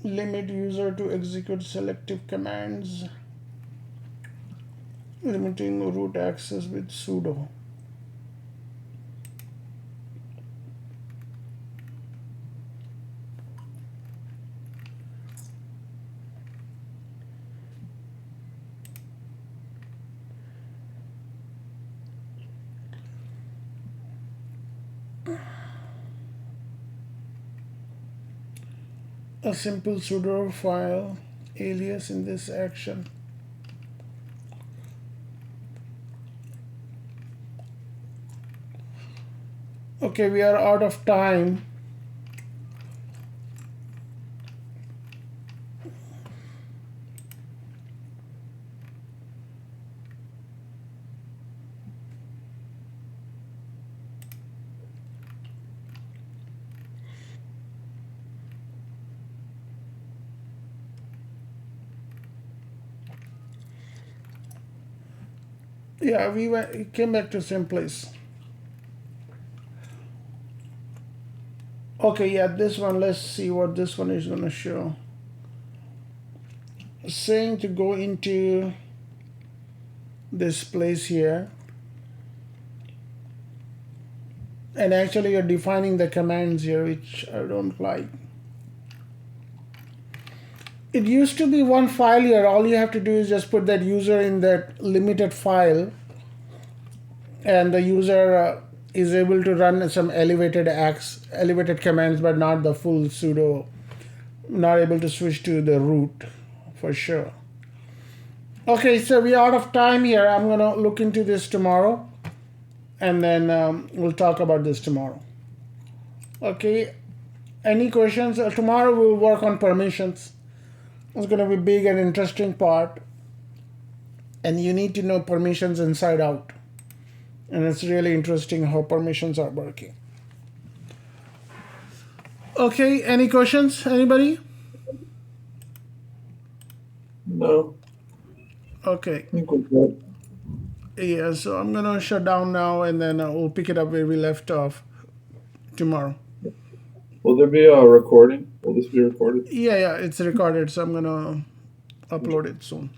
Limit user to execute selective commands. Limiting root access with sudo. A simple sudo file alias in this action. Okay, we are out of time. Yeah, we came back to same place. Okay, yeah, this one, let's see what this one is going to show. Saying to go into this place here. And actually you're defining the commands here, which I don't like. It used to be one file here. All you have to do is just put that user in that limited file, and the user is able to run some elevated commands, but not the full sudo. Not able to switch to the root for sure. Okay, so we're out of time here. I'm gonna look into this tomorrow, and then we'll talk about this tomorrow. Okay, any questions? Tomorrow we'll work on permissions. It's going to be a big and interesting part, and you need to know permissions inside out, and it's really interesting how permissions are working. Okay, any questions? Anybody? No. Okay. I think we're good. Yeah, so I'm gonna shut down now, and then we'll pick it up where we left off tomorrow. Will there be a recording? Will this be recorded? Yeah, it's recorded, so I'm gonna upload it soon.